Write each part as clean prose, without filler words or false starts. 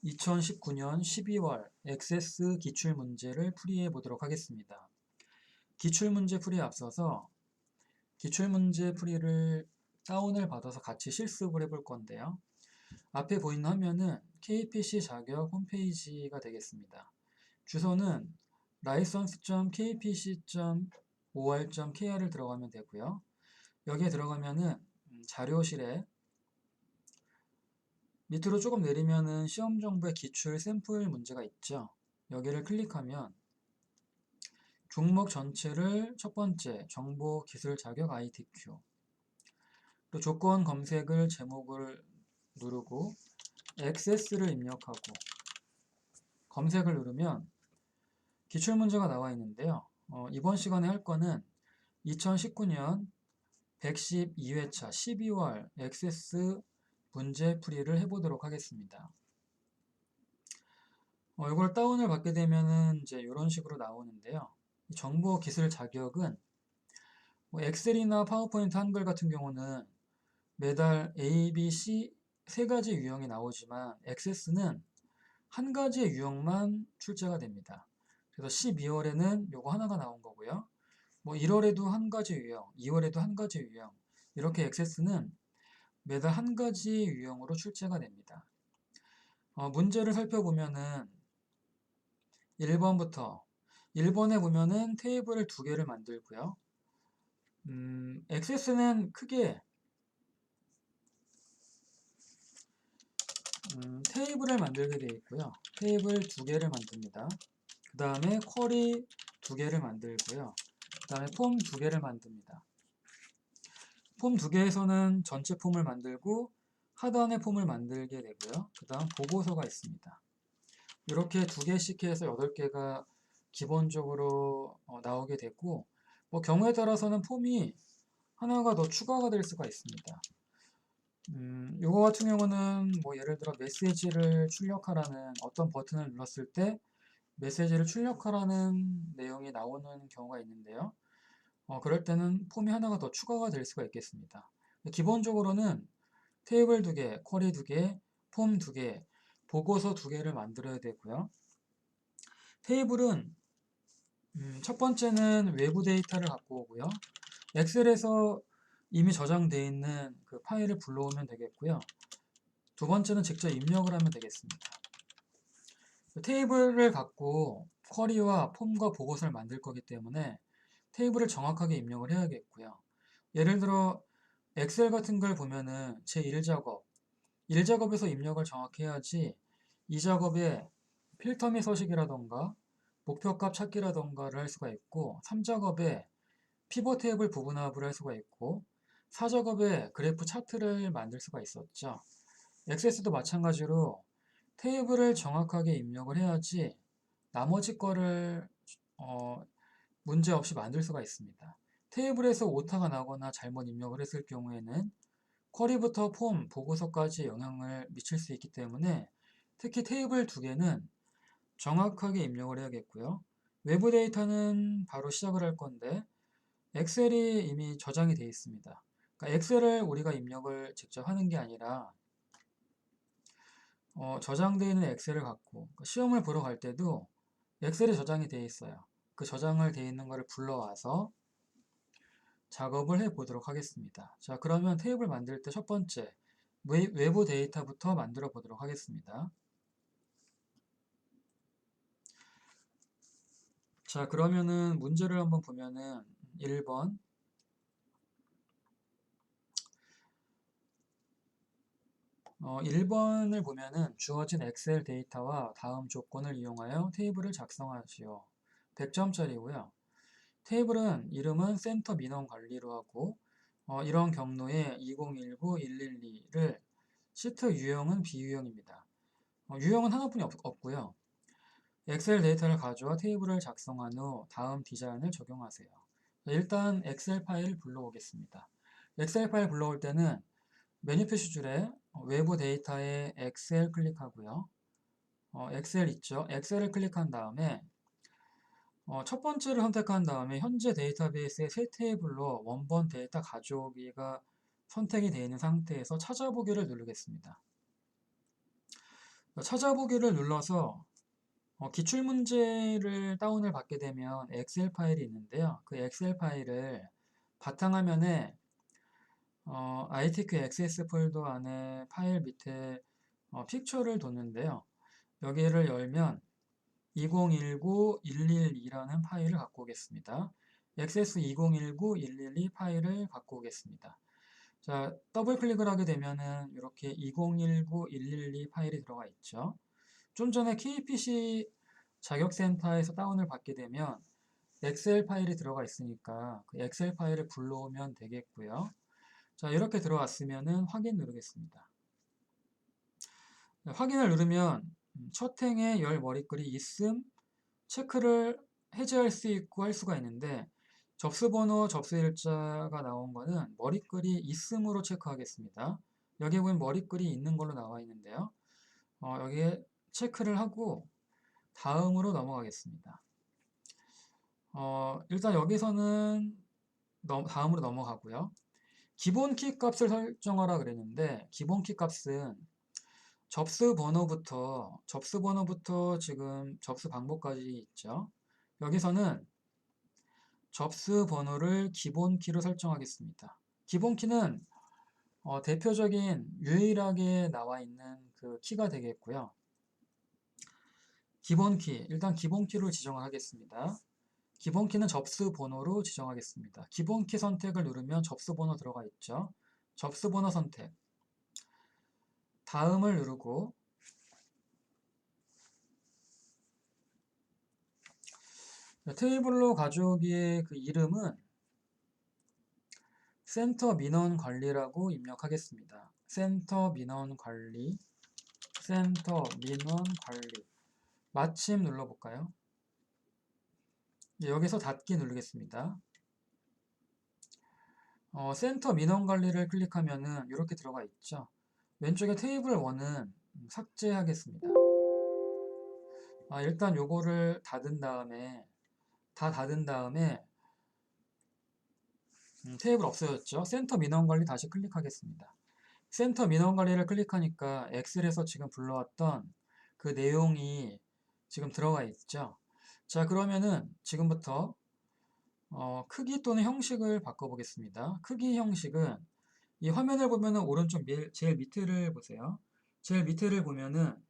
2019년 12월 액세스 기출문제를 풀이해 보도록 하겠습니다. 기출문제 풀이에 앞서서 기출문제 풀이를 다운을 받아서 같이 실습을 해볼 건데요. 앞에 보이는 화면은 KPC 자격 홈페이지가 되겠습니다. 주소는 license.kpc.or.kr을 들어가면 되고요. 여기에 들어가면은 자료실에 밑으로 조금 내리면은 시험정보의 기출 샘플 문제가 있죠. 여기를 클릭하면 종목 전체를 첫 번째 정보 기술 자격 ITQ, 또 조건 검색을 제목을 누르고 액세스를 입력하고 검색을 누르면 기출 문제가 나와 있는데요. 이번 시간에 할 거는 2019년 112회차 12월 액세스 문제 풀이를 해보도록 하겠습니다. 이걸 다운을 받게 되면은 이제 이런 식으로 나오는데요. 정보 기술 자격은 엑셀이나 파워포인트 한글 같은 경우는 매달 A, B, C 세 가지 유형이 나오지만 액세스는 한 가지의 유형만 출제가 됩니다. 그래서 12월에는 요거 하나가 나온 거고요. 1월에도 한 가지 유형, 2월에도 한 가지 유형, 이렇게 액세스는 매달 한 가지 유형으로 출제가 됩니다. 문제를 살펴보면은 1번부터 1번에 보면은 테이블을 두 개를 만들고요. 액세스는 크게 테이블을 만들게 되어 있고요. 테이블 두 개를 만듭니다. 그 다음에 쿼리 두 개를 만들고요. 그 다음에 폼 두 개를 만듭니다. 폼 두 개에서는 전체 폼을 만들고 하단의 폼을 만들게 되고요. 그 다음 보고서가 있습니다. 이렇게 두 개씩 해서 8개가 기본적으로 나오게 되고 경우에 따라서는 폼이 하나가 더 추가가 될 수가 있습니다. 요거 같은 경우는 예를 들어 메시지를 출력하라는 어떤 버튼을 눌렀을 때 메시지를 출력하라는 내용이 나오는 경우가 있는데요. 그럴 때는 폼이 하나가 더 추가가 될 수가 있겠습니다. 기본적으로는 테이블 2개, 쿼리 2개, 폼 2개, 보고서 2개를 만들어야 되고요. 테이블은 첫 번째는 외부 데이터를 갖고 오고요. 엑셀에서 이미 저장되어 있는 그 파일을 불러오면 되겠고요. 두 번째는 직접 입력을 하면 되겠습니다. 테이블을 갖고 쿼리와 폼과 보고서를 만들 거기 때문에 테이블을 정확하게 입력을 해야겠고요. 예를 들어 엑셀 같은 걸 보면은 제1작업, 1작업에서 입력을 정확히 해야지 2작업에 필터 및 서식이라던가 목표값 찾기라던가를 할 수가 있고 3작업에 피벗 테이블 부분합을 할 수가 있고 4작업에 그래프 차트를 만들 수가 있었죠. 액세스도 마찬가지로 테이블을 정확하게 입력을 해야지 나머지 거를 문제 없이 만들 수가 있습니다. 테이블에서 오타가 나거나 잘못 입력을 했을 경우에는 쿼리부터 폼, 보고서까지 영향을 미칠 수 있기 때문에 특히 테이블 2개는 정확하게 입력을 해야겠고요. 외부 데이터는 바로 시작을 할 건데 엑셀이 이미 저장이 되어 있습니다. 그러니까 엑셀을 우리가 입력을 직접 하는 게 아니라 저장되어 있는 엑셀을 갖고 시험을 보러 갈 때도 엑셀에 저장이 되어 있어요. 그 저장을 되어 있는 것을 불러와서 작업을 해 보도록 하겠습니다. 자, 그러면 테이블 만들 때 첫 번째 외부 데이터부터 만들어 보도록 하겠습니다. 자, 그러면은 문제를 한번 보면은 1번 1번을 보면은 주어진 엑셀 데이터와 다음 조건을 이용하여 테이블을 작성하시오. 100점짜리고요. 테이블은 이름은 센터 민원 관리로 하고 이런 경로에 2019-112를 시트 유형은 비유형입니다. 유형은 하나뿐이 없고요. 엑셀 데이터를 가져와 테이블을 작성한 후 다음 디자인을 적용하세요. 일단 엑셀 파일을 불러오겠습니다. 엑셀 파일 불러올 때는 메뉴 표시줄에 외부 데이터에 엑셀 클릭하고요. 엑셀 있죠? 엑셀을 클릭한 다음에 첫 번째를 선택한 다음에 현재 데이터베이스의 새 테이블로 원본 데이터 가져오기가 선택이 되어 있는 상태에서 찾아보기를 누르겠습니다. 찾아보기를 눌러서 기출문제를 다운을 받게 되면 엑셀 파일이 있는데요. 그 엑셀 파일을 바탕화면에 ITQ XS 폴더 안에 파일 밑에 픽처를 뒀는데요. 여기를 열면 2019-112라는 파일을 갖고 오겠습니다. XS 2019-112 파일을 갖고 오겠습니다. 자, 더블 클릭을 하게 되면은 이렇게 2019-112 파일이 들어가 있죠. 좀 전에 KPC 자격센터에서 다운을 받게 되면 엑셀 파일이 들어가 있으니까 그 엑셀 파일을 불러오면 되겠고요. 자, 이렇게 들어왔으면은 확인 누르겠습니다. 확인을 누르면 첫 행에 열 머리글이 있음 체크를 해제할 수 있고 할 수가 있는데 접수번호, 접수일자가 나온 거는 머리글이 있음으로 체크하겠습니다. 여기에 보면 머리글이 있는 걸로 나와 있는데요. 여기에 체크를 하고 다음으로 넘어가겠습니다. 일단 여기서는 다음으로 넘어가고요. 기본 키 값을 설정하라 그랬는데 기본 키 값은 접수 번호부터 지금 접수 방법까지 있죠. 여기서는 접수 번호를 기본 키로 설정하겠습니다. 기본 키는 대표적인 유일하게 나와 있는 그 키가 되겠고요. 기본 키, 일단 기본 키로 지정을 하겠습니다. 기본 키는 접수 번호로 지정하겠습니다. 기본 키 선택을 누르면 접수 번호 들어가 있죠. 접수 번호 선택. 다음을 누르고 테이블로 가져오기의 그 이름은 센터 민원 관리라고 입력하겠습니다. 센터 민원 관리. 마침 눌러볼까요? 여기서 닫기 누르겠습니다. 센터 민원 관리를 클릭하면은 이렇게 들어가 있죠. 왼쪽에 테이블 1은 삭제하겠습니다. 일단 요거를 다 닫은 다음에 테이블 없어졌죠. 센터 민원 관리 다시 클릭하겠습니다. 센터 민원 관리를 클릭하니까 엑셀에서 지금 불러왔던 그 내용이 지금 들어가 있죠. 자, 그러면은 지금부터 크기 또는 형식을 바꿔보겠습니다. 크기 형식은 이 화면을 보면은 오른쪽 제일 밑에를 보세요. 제일 밑에를 보면은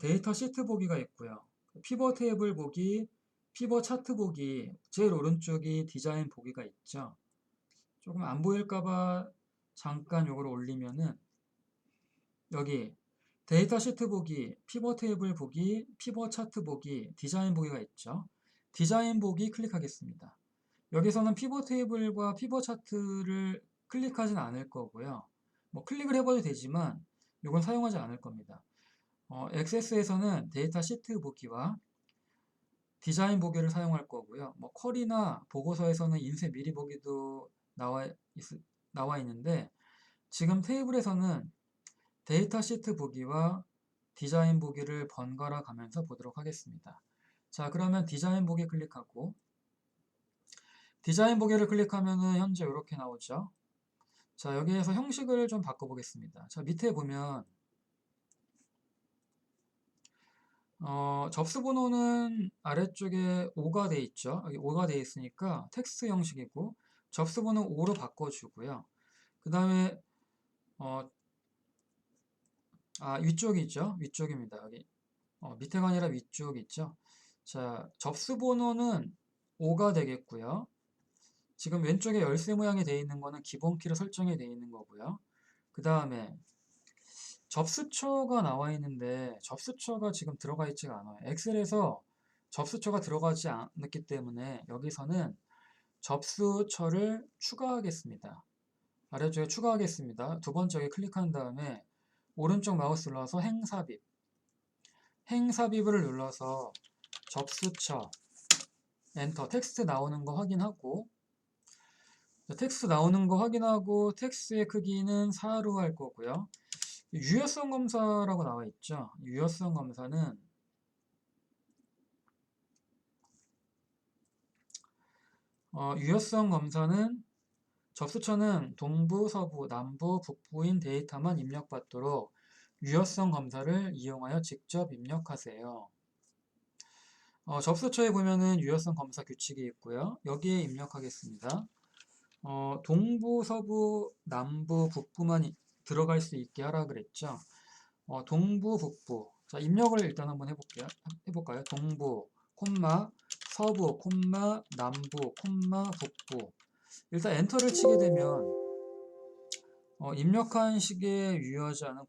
데이터 시트 보기가 있고요. 피벗 테이블 보기, 피벗 차트 보기, 제일 오른쪽이 디자인 보기가 있죠. 조금 안 보일까봐 잠깐 요거를 올리면은 여기 데이터 시트 보기, 피벗 테이블 보기, 피벗 차트 보기, 디자인 보기가 있죠. 디자인 보기 클릭하겠습니다. 여기서는 피벗 테이블과 피벗 차트를 클릭하진 않을 거고요. 뭐 클릭을 해봐도 되지만 이건 사용하지 않을 겁니다. 액세스에서는 데이터 시트 보기와 디자인 보기를 사용할 거고요. 뭐 쿼리나 보고서에서는 인쇄 미리 보기도 나와 있는데 지금 테이블에서는 데이터 시트 보기와 디자인 보기를 번갈아 가면서 보도록 하겠습니다. 자, 그러면 디자인 보기 클릭하고 디자인 보기를 클릭하면은 현재 이렇게 나오죠. 자, 여기에서 형식을 좀 바꿔보겠습니다. 자, 밑에 보면 접수 번호는 아래쪽에 5가 돼 있죠. 여기 5가 돼 있으니까 텍스트 형식이고 접수 번호 5로 바꿔주고요. 그 다음에 위쪽이 있죠. 위쪽입니다. 여기 밑에가 아니라 위쪽 있죠. 자, 접수 번호는 5가 되겠고요. 지금 왼쪽에 열쇠 모양이 되어 있는 거는 기본 키로 설정이 되어 있는 거고요. 그 다음에 접수처가 나와 있는데 접수처가 지금 들어가 있지가 않아요. 엑셀에서 접수처가 들어가지 않았기 때문에 여기서는 접수처를 추가하겠습니다. 아래쪽에 추가하겠습니다. 두 번째 클릭한 다음에 오른쪽 마우스 눌러서 행삽입을 눌러서 접수처 엔터 텍스트 나오는 거 확인하고 텍스트 나오는 거 확인하고 텍스트의 크기는 4로 할 거고요. 유효성 검사라고 나와 있죠. 유효성 검사는 접수처는 동부, 서부, 남부, 북부인 데이터만 입력받도록 유효성 검사를 이용하여 직접 입력하세요. 접수처에 보면은 유효성 검사 규칙이 있고요. 여기에 입력하겠습니다. 동부, 서부, 남부, 북부만 들어갈 수 있게 하라 그랬죠. 동부, 북부. 자, 입력을 일단 한번 해볼까요? 동부, 콤마, 서부, 콤마, 남부, 콤마, 북부. 일단 엔터를 치게 되면 입력한 시기에 유효하지 않은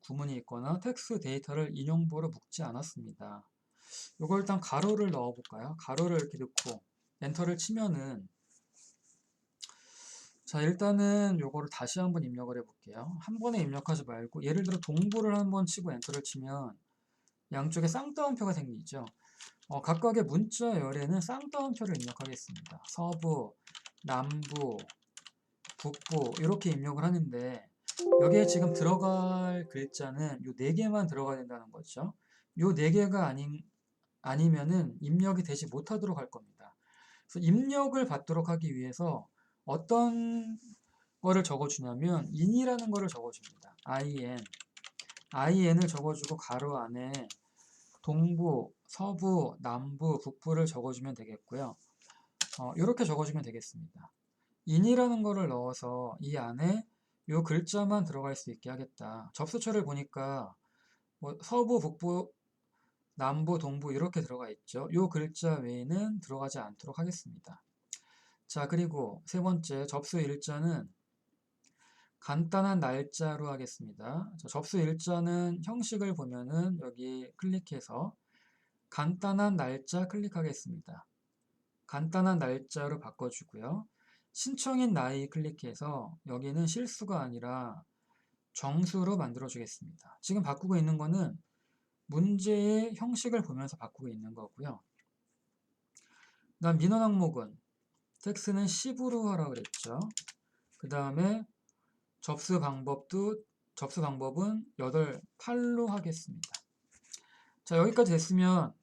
구문이 있거나 텍스트 데이터를 인용보로 묶지 않았습니다. 이걸 일단 가로를 넣어볼까요? 가로를 이렇게 넣고 엔터를 치면은, 자, 일단은 요거를 다시 한번 입력을 해볼게요. 한 번에 입력하지 말고 예를 들어 동부를 한번 치고 엔터를 치면 양쪽에 쌍따옴표가 생기죠. 각각의 문자 열에는 쌍따옴표를 입력하겠습니다. 서부, 남부, 북부 이렇게 입력을 하는데 여기에 지금 들어갈 글자는 요 4개만 들어가야 된다는 거죠. 요 4개가 아니면은 입력이 되지 못하도록 할 겁니다. 그래서 입력을 받도록 하기 위해서 어떤 거를 적어주냐면 in이라는 거를 적어줍니다. in을 적어주고 가로 안에 동부, 서부, 남부, 북부를 적어주면 되겠고요. 이렇게 적어주면 되겠습니다. in이라는 거를 넣어서 이 안에 요 글자만 들어갈 수 있게 하겠다. 접수처를 보니까 뭐 서부, 북부, 남부, 동부 이렇게 들어가 있죠. 요 글자 외에는 들어가지 않도록 하겠습니다. 자, 그리고 세 번째 접수 일자는 간단한 날짜로 하겠습니다. 자, 접수 일자는 형식을 보면은 여기 클릭해서 간단한 날짜 클릭하겠습니다. 간단한 날짜로 바꿔주고요. 신청인 나이 클릭해서 여기는 실수가 아니라 정수로 만들어 주겠습니다. 지금 바꾸고 있는 거는 문제의 형식을 보면서 바꾸고 있는 거고요. 그다음 민원 항목은 텍스트는 10으로 하라고 그랬죠. 그 다음에 접수 방법은 8로 하겠습니다. 자, 여기까지 됐으면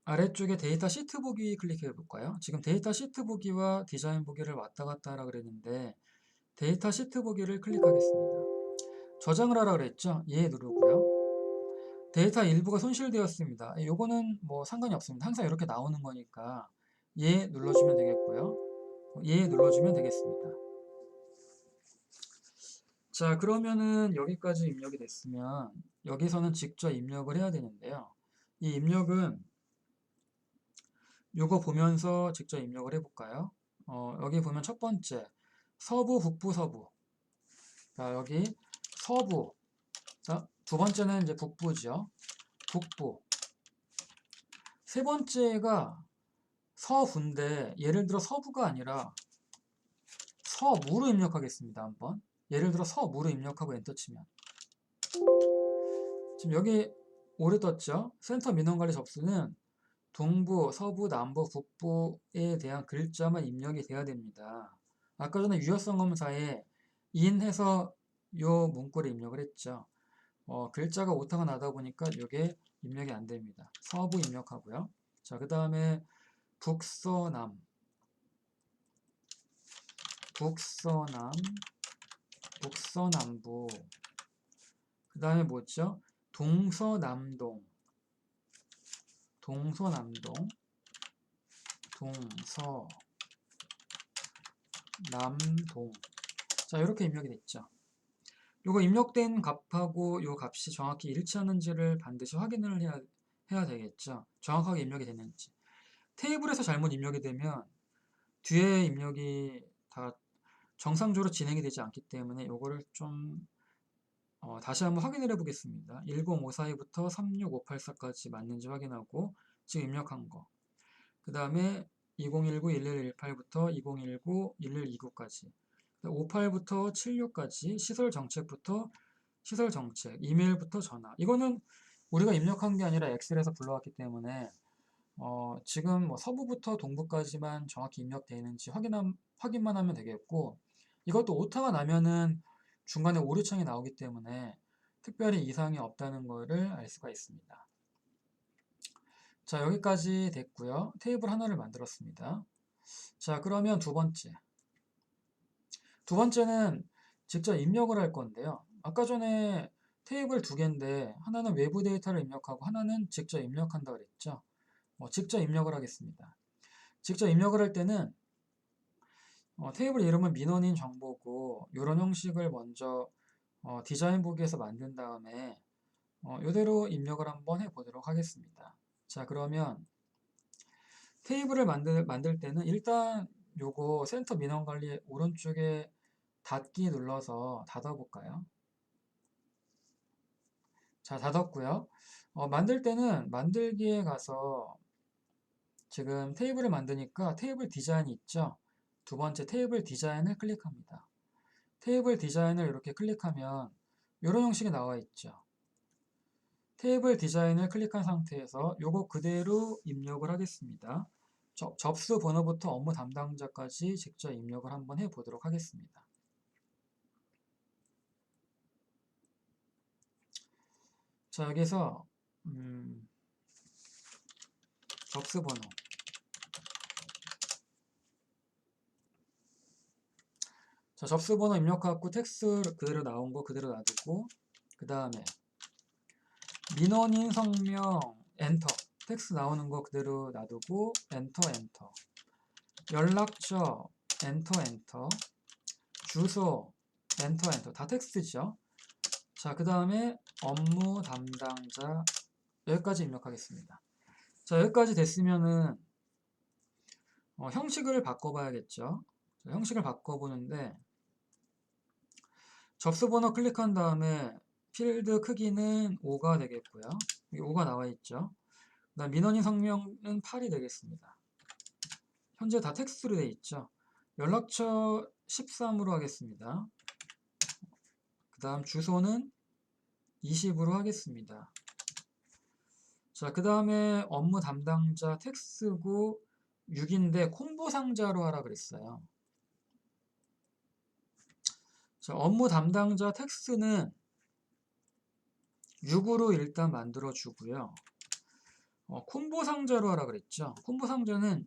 아래쪽에 데이터 시트 보기 클릭해 볼까요? 지금 데이터 시트 보기와 디자인 보기를 왔다 갔다 하라 그랬는데 데이터 시트 보기를 클릭하겠습니다. 저장을 하라 그랬죠? 예 누르고요. 데이터 일부가 손실되었습니다. 요거는 뭐 상관이 없습니다. 항상 이렇게 나오는 거니까 예 눌러주면 되겠고요. 예 눌러주면 되겠습니다. 자, 그러면은 여기까지 입력이 됐으면 여기서는 직접 입력을 해야 되는데요. 이 입력은 요거 보면서 직접 입력을 해볼까요? 여기 보면 첫 번째 서부, 북부, 서부. 자, 여기 서부. 자, 두 번째는 이제 북부죠. 북부. 세 번째가 서부인데 예를 들어 서부가 아니라 서무로 입력하겠습니다. 한번. 예를 들어 서무로 입력하고 엔터 치면 지금 여기 오류 떴죠? 센터 민원관리 접수는 동부, 서부, 남부, 북부에 대한 글자만 입력이 돼야 됩니다. 아까 전에 유효성 검사에 인해서 요 문구를 입력을 했죠. 글자가 오타가 나다 보니까 이게 입력이 안 됩니다. 서부 입력하고요. 자, 그 다음에 북서남, 북서남부. 그 다음에 뭐죠? 동서남동, 동서남동. 자, 이렇게 입력이 됐죠. 요거 입력된 값하고 요 값이 정확히 일치하는지를 반드시 확인을 해야 되겠죠. 정확하게 입력이 됐는지. 테이블에서 잘못 입력이 되면 뒤에 입력이 다 정상적으로 진행이 되지 않기 때문에 요거를 좀 다시 한번 확인을 해 보겠습니다. 10542부터 36584까지 맞는지 확인하고 지금 입력한 거. 그 다음에 2019-1118부터 2019-1129까지 58부터 76까지 시설정책부터 시설정책, 이메일부터 전화. 이거는 우리가 입력한 게 아니라 엑셀에서 불러왔기 때문에 지금 뭐 서부부터 동부까지만 정확히 입력되어 있는지 확인만 하면 되겠고 이것도 오타가 나면은 중간에 오류창이 나오기 때문에 특별히 이상이 없다는 것을 알 수가 있습니다. 자, 여기까지 됐고요. 테이블 하나를 만들었습니다. 자, 그러면 두 번째는 직접 입력을 할 건데요. 아까 전에 테이블 두 개인데 하나는 외부 데이터를 입력하고 하나는 직접 입력한다 그랬죠. 직접 입력을 하겠습니다. 직접 입력을 할 때는 테이블 이름은 민원인 정보고 이런 형식을 먼저 디자인 보기에서 만든 다음에 이대로 입력을 한번 해보도록 하겠습니다. 자, 그러면 테이블을 만들 때는 일단 요거 센터 민원 관리 오른쪽에 닫기 눌러서 닫아볼까요? 자, 닫았고요. 만들 때는 만들기에 가서 지금 테이블을 만드니까 테이블 디자인이 있죠. 두 번째 테이블 디자인을 클릭합니다. 테이블 디자인을 이렇게 클릭하면 이런 형식이 나와 있죠. 테이블 디자인을 클릭한 상태에서 요거 그대로 입력을 하겠습니다. 접수 번호부터 업무 담당자까지 직접 입력을 한번 해보도록 하겠습니다. 자, 여기서 접수 번호. 자, 접수 번호 입력하고 텍스트 그대로 나온 거 그대로 놔두고 그 다음에 민원인 성명 엔터. 텍스트 나오는 거 그대로 놔두고 엔터 엔터. 연락처 엔터 엔터. 주소 엔터 엔터. 다 텍스트죠. 자, 그 다음에 업무 담당자 여기까지 입력하겠습니다. 자, 여기까지 됐으면은 형식을 바꿔봐야겠죠. 자, 형식을 바꿔보는데 접수 번호 클릭한 다음에 필드 크기는 5가 되겠고요. 여기 5가 나와 있죠. 그다음 민원인 성명은 8이 되겠습니다. 현재 다 텍스트로 되어 있죠. 연락처 13으로 하겠습니다. 그 다음 주소는 20으로 하겠습니다. 자, 그 다음에 업무 담당자 텍스트고 6인데 콤보 상자로 하라 그랬어요. 자, 업무 담당자 텍스트는 6으로 일단 만들어 주고요. 콤보 상자로 하라 그랬죠. 콤보 상자는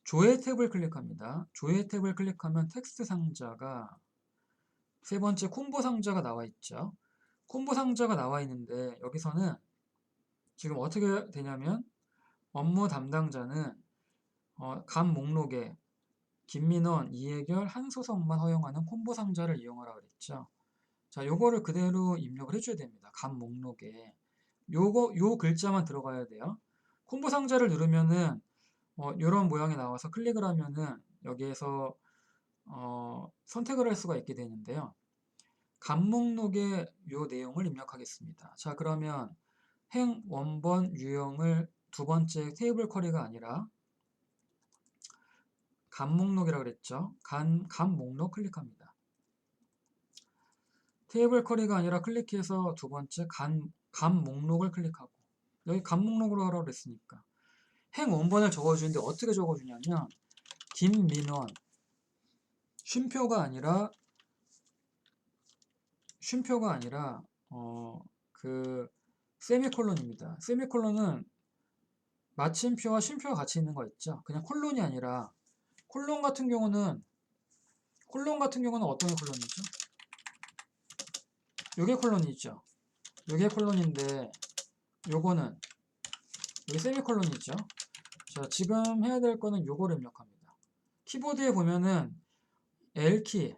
조회 탭을 클릭합니다. 조회 탭을 클릭하면 텍스트 상자가 세 번째 콤보 상자가 나와 있죠. 콤보 상자가 나와 있는데 여기서는 지금 어떻게 되냐면 업무 담당자는 감 목록에 김민원, 이해결, 한소석만 허용하는 콤보 상자를 이용하라 그랬죠. 자, 요거를 그대로 입력을 해줘야 됩니다. 감 목록에 요 글자만 들어가야 돼요. 콤보 상자를 누르면은 이런 모양이 나와서 클릭을 하면은 여기에서 선택을 할 수가 있게 되는데요. 감 목록에 요 내용을 입력하겠습니다. 자, 그러면 행 원본 유형을 두 번째 테이블 쿼리가 아니라 감 목록이라고 그랬죠. 감 목록 클릭합니다. 테이블 쿼리가 아니라 클릭해서 두 번째 감 목록을 클릭하고 여기 감 목록으로 하라고 그랬으니까 행 원본을 적어주는데 어떻게 적어주냐면 김민원 쉼표가 아니라 그 세미콜론입니다. 세미콜론은 마침표와 쉼표가 같이 있는 거 있죠. 그냥 콜론이 아니라 콜론 같은 경우는 어떤 게 콜론이죠? 요게 콜론이죠. 요게 콜론인데 요거는 여기 세미콜론이죠. 자, 지금 해야 될 거는 요거를 입력합니다. 키보드에 보면은 L키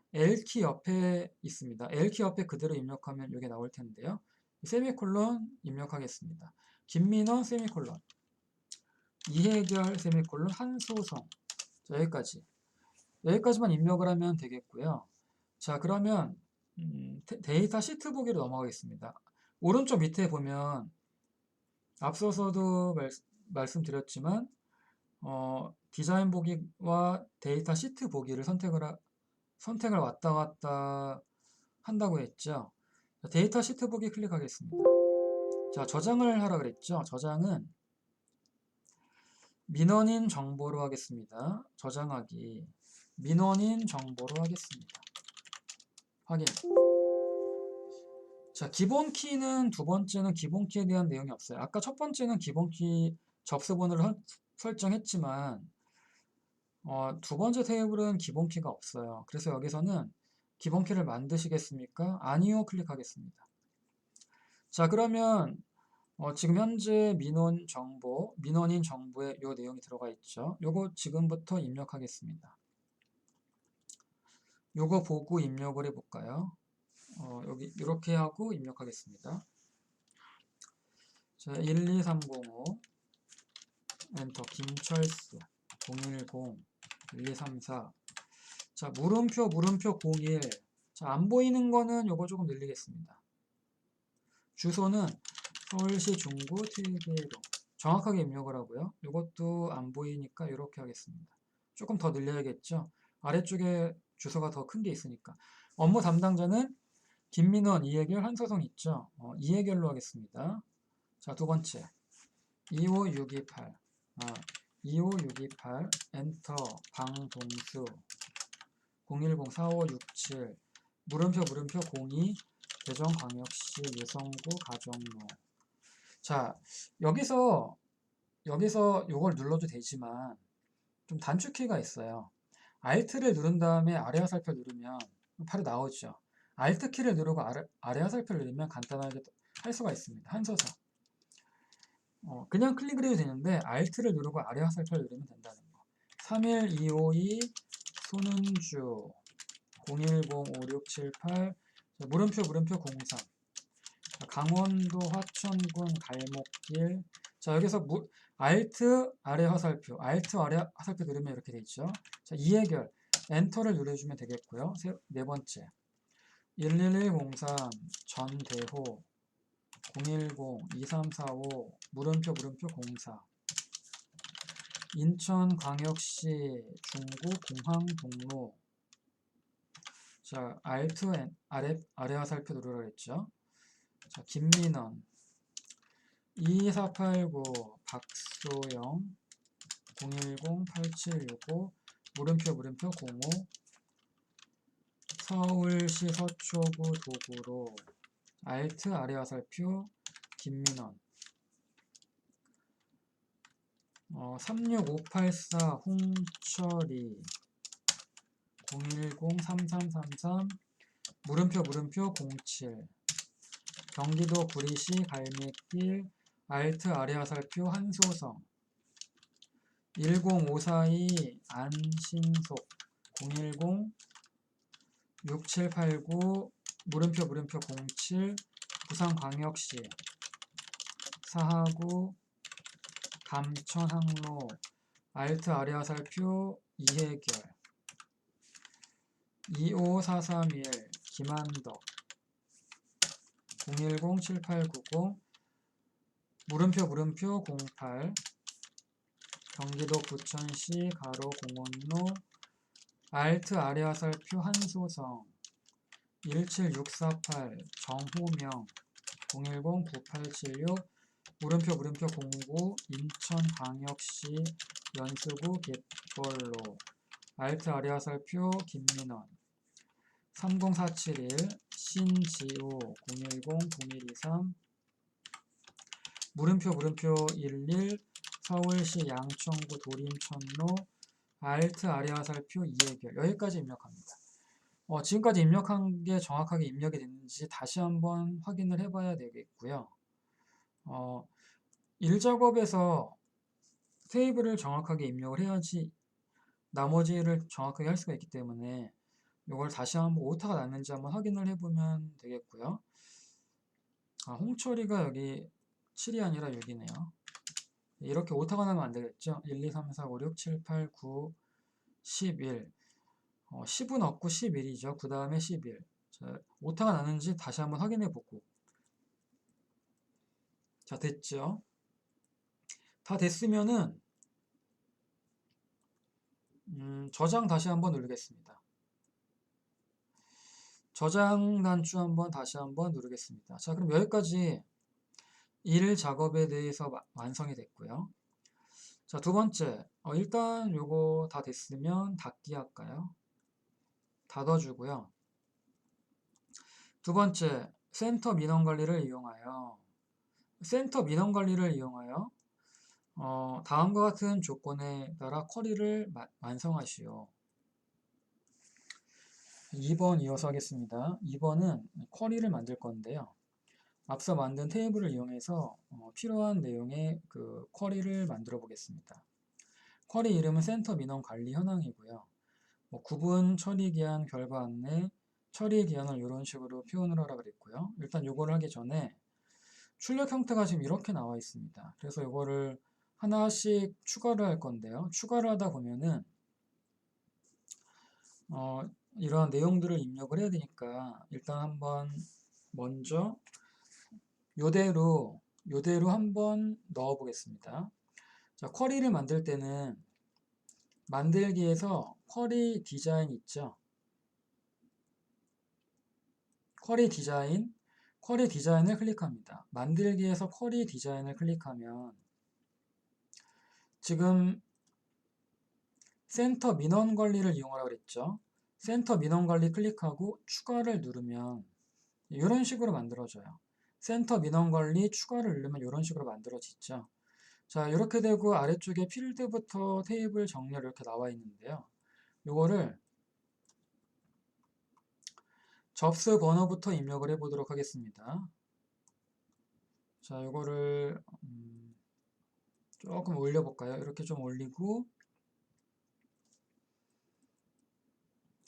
옆에 있습니다. L키 옆에 그대로 입력하면 이게 나올 텐데요. 세미콜론 입력하겠습니다. 김민원 세미콜론 이해결 세미콜론 한소성. 자, 여기까지만 입력을 하면 되겠고요. 자, 그러면 데이터 시트 보기로 넘어가겠습니다. 오른쪽 밑에 보면 앞서서도 말씀드렸지만 디자인 보기와 데이터 시트 보기를 선택을 왔다 갔다 한다고 했죠. 데이터 시트 보기 클릭하겠습니다. 자, 저장을 하라 그랬죠. 저장은 민원인 정보로 하겠습니다. 저장하기 민원인 정보로 하겠습니다. 확인. 자, 기본 키는 두 번째는 기본 키에 대한 내용이 없어요. 아까 첫 번째는 기본 키 접수 번호를 설정했지만 두 번째 테이블은 기본 키가 없어요. 그래서 여기서는 기본키를 만드시겠습니까? 아니요. 클릭하겠습니다. 자, 그러면 지금 현재 민원 정보, 민원인 정보에 요 내용이 들어가 있죠. 요거 지금부터 입력하겠습니다. 요거 보고 입력을 해볼까요? 여기 이렇게 하고 입력하겠습니다. 자, 12305 엔터 김철수 010 1234. 자, 물음표 01. 자, 안 보이는 거는 요거 조금 늘리겠습니다. 주소는 서울시 중구 퇴계로. 정확하게 입력을 하고요. 이것도 안 보이니까 이렇게 하겠습니다. 조금 더 늘려야겠죠? 아래쪽에 주소가 더 큰 게 있으니까. 업무 담당자는 김민원, 이해결, 한서성 있죠? 이해결로 하겠습니다. 자, 두 번째. 25628. 25628 엔터 방동수 010-4567 물음표 02 대전광역시 유성구 가정로. 자, 여기서 요걸 눌러도 되지만 좀 단축키가 있어요. Alt를 누른 다음에 아래 화살표 누르면 바로 나오죠. Alt 키를 누르고 아래 화살표를 누르면 간단하게 할 수가 있습니다. 한서성. 그냥 클릭을 해도 되는데 Alt를 누르고 아래 화살표를 누르면 된다는 거. 31252 손은주 0105678 물음표 03 강원도 화천군 갈목길. 자, 여기서 Alt 아래 화살표, Alt 아래 화살표 누르면 이렇게 돼 있죠. 자, 이해결 엔터를 누르시면 되겠고요. 네 번째 11103 전대호 010-2345 물음표 04 인천광역시 중구 공항동로. 자, Alt 아래 화살표 누르라 그랬죠. 자, 김민원 2489 박소영 010-8765 물음표 05 서울시 서초구 도구로. Alt 아래 화살표 김민원 36584 홍철이 010-3333 물음표 07 경기도 구리시 갈매길. Alt 아래 화살표 한소성 10542 안신속 010-6789 물음표 07 부산광역시 사하구 감천항로. Alt 아래 화살표 이해결 25431 김한덕 010-7890 물음표 08 경기도 부천시 가로 공원로. Alt 아래 화살표 한소성 17648 정호명 010-9876 물음표 09 인천광역시 연수구 갯벌로. Alt 아래 화살표 김민원 30471 신지호 010-0123 물음표 11 서울시 양천구 도림천로. Alt 아래 화살표 이해결. 여기까지 입력합니다. 지금까지 입력한 게 정확하게 입력이 됐는지 다시 한번 확인을 해봐야 되겠고요. 일작업에서 테이블을 정확하게 입력을 해야지 나머지를 정확하게 할 수가 있기 때문에 이걸 다시 한번 오타가 났는지 한번 확인을 해보면 되겠고요. 홍철이가 여기 7이 아니라 6이네요. 이렇게 오타가 나면 안 되겠죠. 1, 2, 3, 4, 5, 6, 7, 8, 9, 11 10은 없고 11이죠. 그 다음에 11. 자, 오타가 나는지 다시 한번 확인해 보고. 자, 됐죠. 다 됐으면은 저장 다시 한번 누르겠습니다. 저장 단추 한번 다시 한번 누르겠습니다. 자, 그럼 여기까지 일 작업에 대해서 완성이 됐고요. 자, 두 번째, 일단 요거 다 됐으면 닫기 할까요? 닫아주고요. 두 번째, 센터 민원 관리를 이용하여 다음과 같은 조건에 따라 쿼리를 완성하시오. 2번 이어서 하겠습니다. 2번은 쿼리를 만들 건데요. 앞서 만든 테이블을 이용해서 필요한 내용의 그 쿼리를 만들어 보겠습니다. 쿼리 이름은 센터 민원 관리 현황이고요. 구분, 처리 기한, 결과 안내, 처리 기한을 이런 식으로 표현을 하라 그랬고요. 일단 요거를 하기 전에 출력 형태가 지금 이렇게 나와 있습니다. 그래서 요거를 하나씩 추가를 할 건데요. 추가를 하다 보면은 이러한 내용들을 입력을 해야 되니까 일단 한번 먼저 요대로 한번 넣어 보겠습니다. 자, 쿼리를 만들 때는 만들기에서 쿼리 디자인 있죠. 쿼리 디자인을 클릭합니다. 만들기에서 쿼리 디자인을 클릭하면 지금 센터 민원 관리를 이용하라고 그랬죠. 센터 민원 관리 클릭하고 추가를 누르면 이런 식으로 만들어져요. 센터 민원 관리 추가를 누르면 이런 식으로 만들어지죠. 자, 이렇게 되고 아래쪽에 필드부터 테이블 정렬 이렇게 나와 있는데요. 요거를 접수 번호부터 입력을 해 보도록 하겠습니다. 자, 요거를 조금 올려볼까요? 이렇게 좀 올리고,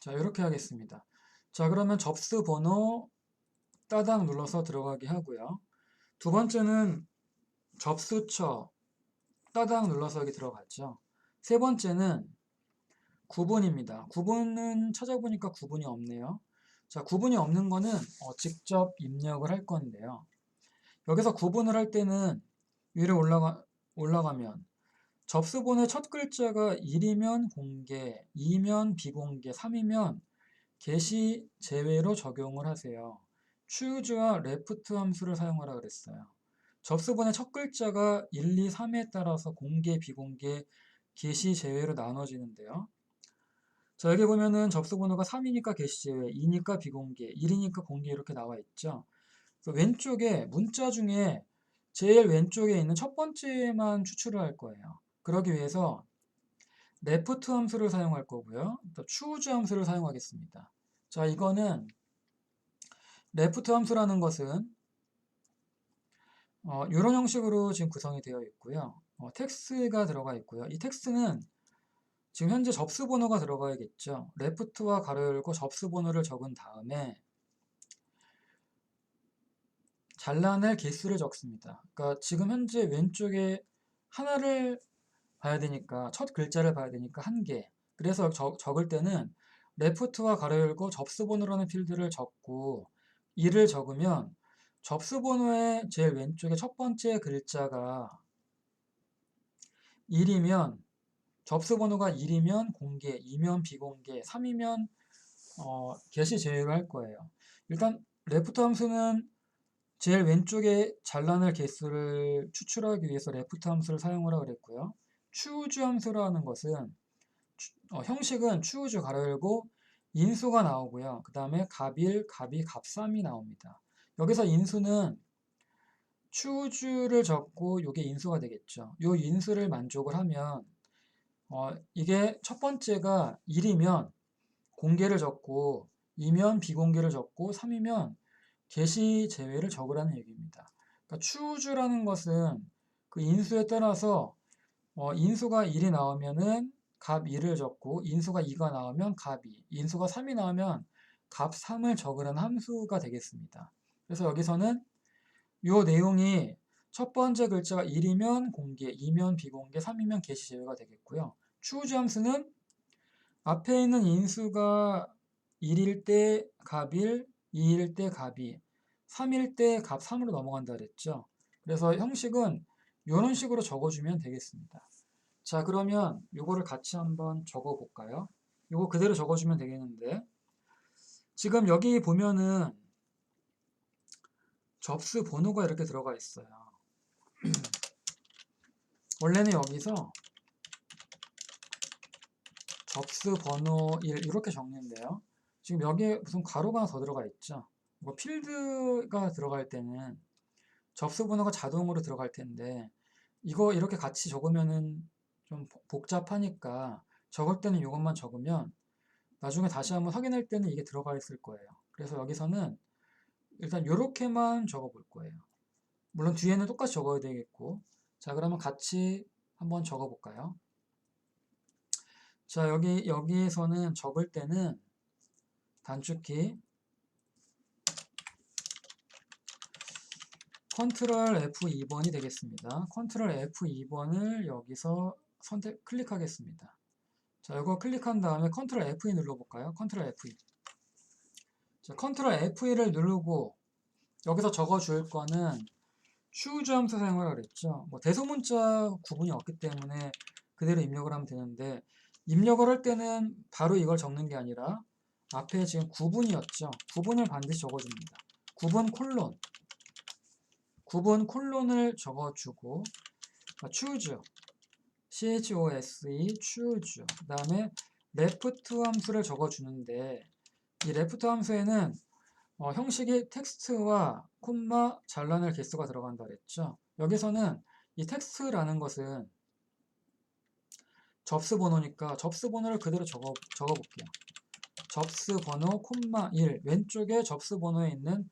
자, 이렇게 하겠습니다. 자, 그러면 접수 번호 따당 눌러서 들어가게 하고요. 두 번째는 접수처 따당 눌러서 여기 들어갔죠. 세 번째는 구분입니다. 구분은 찾아보니까 구분이 없네요. 자, 구분이 없는 거는 직접 입력을 할 건데요. 여기서 구분을 할 때는 위로 올라가면 접수번호의 첫 글자가 1이면 공개, 2면 비공개, 3이면 게시 제외로 적용을 하세요. choose와 left 함수를 사용하라 그랬어요. 접수번호의 첫 글자가 1, 2, 3에 따라서 공개, 비공개, 게시 제외로 나눠지는데요. 자, 여기 보면은 접수번호가 3이니까 게시 제외, 2니까 비공개, 1이니까 공개 이렇게 나와 있죠. 그래서 왼쪽에 문자 중에 제일 왼쪽에 있는 첫 번째만 추출을 할 거예요. 그러기 위해서 left 함수를 사용할 거고요. 또 choose 함수를 사용하겠습니다. 자, 이거는 left 함수라는 것은 이런 형식으로 지금 구성이 되어 있고요. 텍스트가 들어가 있고요. 이 텍스트는 지금 현재 접수 번호가 들어가야겠죠. left와 가로 열고 접수 번호를 적은 다음에 잘라낼 개수를 적습니다. 그러니까 지금 현재 왼쪽에 하나를 봐야 되니까 첫 글자를 봐야 되니까 한 개. 그래서 적을 때는 left와 가로 열고 접수 번호라는 필드를 적고 2를 적으면 접수 번호의 제일 왼쪽에 첫 번째 글자가 1이면 접수 번호가 1이면 공개, 2면 비공개, 3이면 게시 제외로 할 거예요. 일단 레프트 함수는 제일 왼쪽에 잘라낼 개수를 추출하기 위해서 레프트 함수를 사용하라고 그랬고요. choose 함수라는 것은 형식은 choose 가로 열고 인수가 나오고요. 그 다음에 값 1, 값 2, 값 3이 나옵니다. 여기서 인수는 choose를 적고 이게 인수가 되겠죠. 이 인수를 만족을 하면 이게 첫 번째가 1이면 공개를 적고 2면 비공개를 적고 3이면 게시 제외를 적으라는 얘기입니다. 그러니까 choose라는 것은 그 인수에 따라서 인수가 1이 나오면은 값 1을 적고 인수가 2가 나오면 값 2, 인수가 3이 나오면 값 3을 적으라는 함수가 되겠습니다. 그래서 여기서는 이 내용이 첫 번째 글자가 1이면 공개, 2면 비공개, 3이면 게시 제외가 되겠고요. choose 함수는 앞에 있는 인수가 1일 때 값 1, 2일 때 값 2, 3일 때 값 3으로 넘어간다 그랬죠. 그래서 형식은 이런 식으로 적어주면 되겠습니다. 자, 그러면 이거를 같이 한번 적어 볼까요? 이거 그대로 적어주면 되겠는데 지금 여기 보면은 접수 번호가 이렇게 들어가 있어요. 원래는 여기서 접수 번호 1 이렇게 적는데요. 지금 여기에 무슨 가로가 하나 더 들어가 있죠. 뭐 필드가 들어갈 때는 접수 번호가 자동으로 들어갈 텐데 이거 이렇게 같이 적으면은 좀 복잡하니까 적을 때는 이것만 적으면 나중에 다시 한번 확인할 때는 이게 들어가 있을 거예요. 그래서 여기서는 일단 이렇게만 적어 볼 거예요. 물론 뒤에는 똑같이 적어야 되겠고. 자, 그러면 같이 한번 적어 볼까요? 자, 여기에서는 적을 때는 단축키 컨트롤 F2번이 되겠습니다. 컨트롤 F2번을 여기서 클릭하겠습니다. 자, 이거 클릭한 다음에 컨트롤 F2 눌러볼까요? 컨트롤 F2. 자, 컨트롤 F2를 누르고 여기서 적어줄 거는 choose 함수 사용하라 그랬죠. 뭐 대소문자 구분이 없기 때문에 그대로 입력을 하면 되는데 입력을 할 때는 바로 이걸 적는 게 아니라 앞에 지금 구분이었죠. 구분을 반드시 적어줍니다. 구분 콜론을 적어주고 choose choose 그 다음에 left 함수를 적어주는데 이 left 함수에는 형식이 텍스트와 콤마 잘라낼 개수가 들어간다 그랬죠. 여기서는 이 텍스트라는 것은 접수 번호니까 접수 번호를 그대로 적어볼게요. 접수 번호 콤마 1 왼쪽에 접수 번호에 있는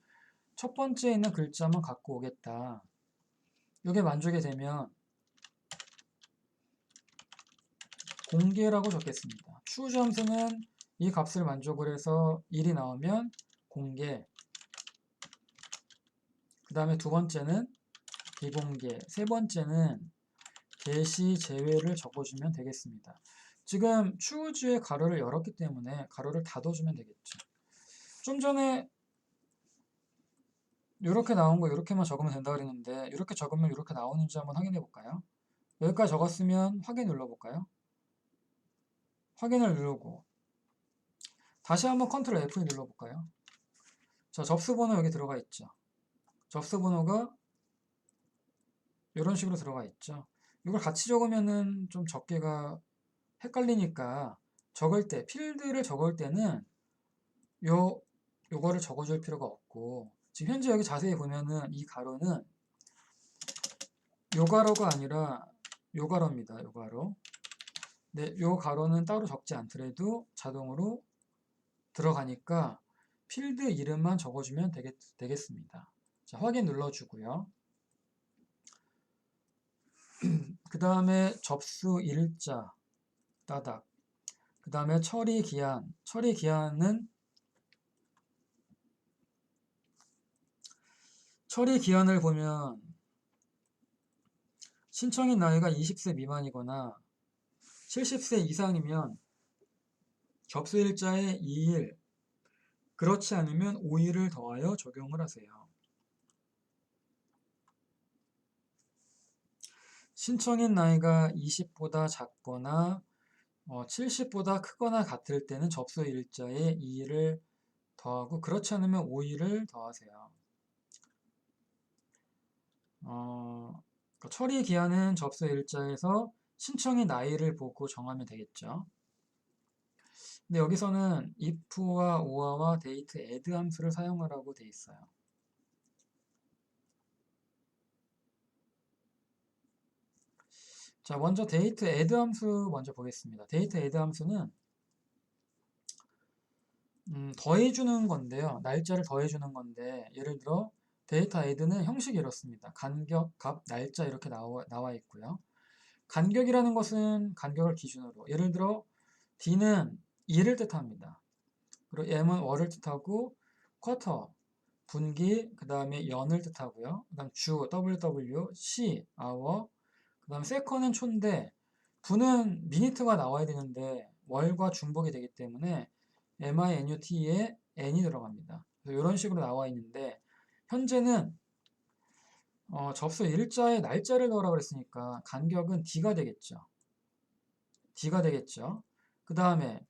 첫 번째에 있는 글자만 갖고 오겠다. 이게 만족이 되면 공개라고 적겠습니다. choose 함수는 이 값을 만족을 해서 1이 나오면 공개, 그 다음에 두 번째는 비공개, 세 번째는 게시 제외를 적어주면 되겠습니다. 지금 choose의 가로를 열었기 때문에 가로를 닫아주면 되겠죠. 좀 전에 이렇게 나온 거 이렇게만 적으면 된다 그랬는데 이렇게 적으면 이렇게 나오는지 한번 확인해 볼까요? 여기까지 적었으면 확인 눌러볼까요? 확인을 누르고 다시 한번 컨트롤 F 눌러볼까요? 자, 접수번호 여기 들어가 있죠. 접수번호가 이런 식으로 들어가 있죠. 이걸 같이 적으면은 좀 적기가 헷갈리니까 적을 때, 필드를 적을 때는 요거를 적어줄 필요가 없고 지금 현재 여기 자세히 보면은 이 가로는 요 가로가 아니라 요 가로입니다. 요 가로. 네, 요 가로는 따로 적지 않더라도 자동으로 들어가니까 필드 이름만 적어주면 되겠습니다. 자, 확인 눌러주고요. 그 다음에 접수 일자 따닥. 그 다음에 처리 기한. 처리 기한은 처리 기한을 보면 신청인 나이가 20세 미만이거나 70세 이상이면 접수 일자에 2일, 그렇지 않으면 5일을 더하여 적용을 하세요. 신청인 나이가 20보다 작거나 70보다 크거나 같을 때는 접수 일자에 2일을 더하고 그렇지 않으면 5일을 더하세요. 그러니까 처리 기한은 접수 일자에서 신청인 나이를 보고 정하면 되겠죠. 근데 여기서는 if와 oa와 date add 함수를 사용하라고 돼 있어요. 자, 먼저 date add 함수 먼저 보겠습니다. date add 함수는 더해주는 건데요. 날짜를 더해주는 건데 예를 들어 데이터 add는 형식이 이렇습니다. 간격, 값, 날짜 이렇게 나와 있고요. 간격이라는 것은 간격을 기준으로 예를 들어 D는 일을 뜻합니다. 그리고 M은 월을 뜻하고 쿼터, 분기, 그 다음에 연을 뜻하고요. 그 다음 주, WW, 시, 아워, 그 다음 세컨은 초인데 분은 미니트가 나와야 되는데 월과 중복이 되기 때문에 MINUT에 N이 들어갑니다. 이런 식으로 나와 있는데 현재는 접수 일자에 날짜를 넣으라고 그랬으니까 간격은 D가 되겠죠. D가 되겠죠. 그 다음에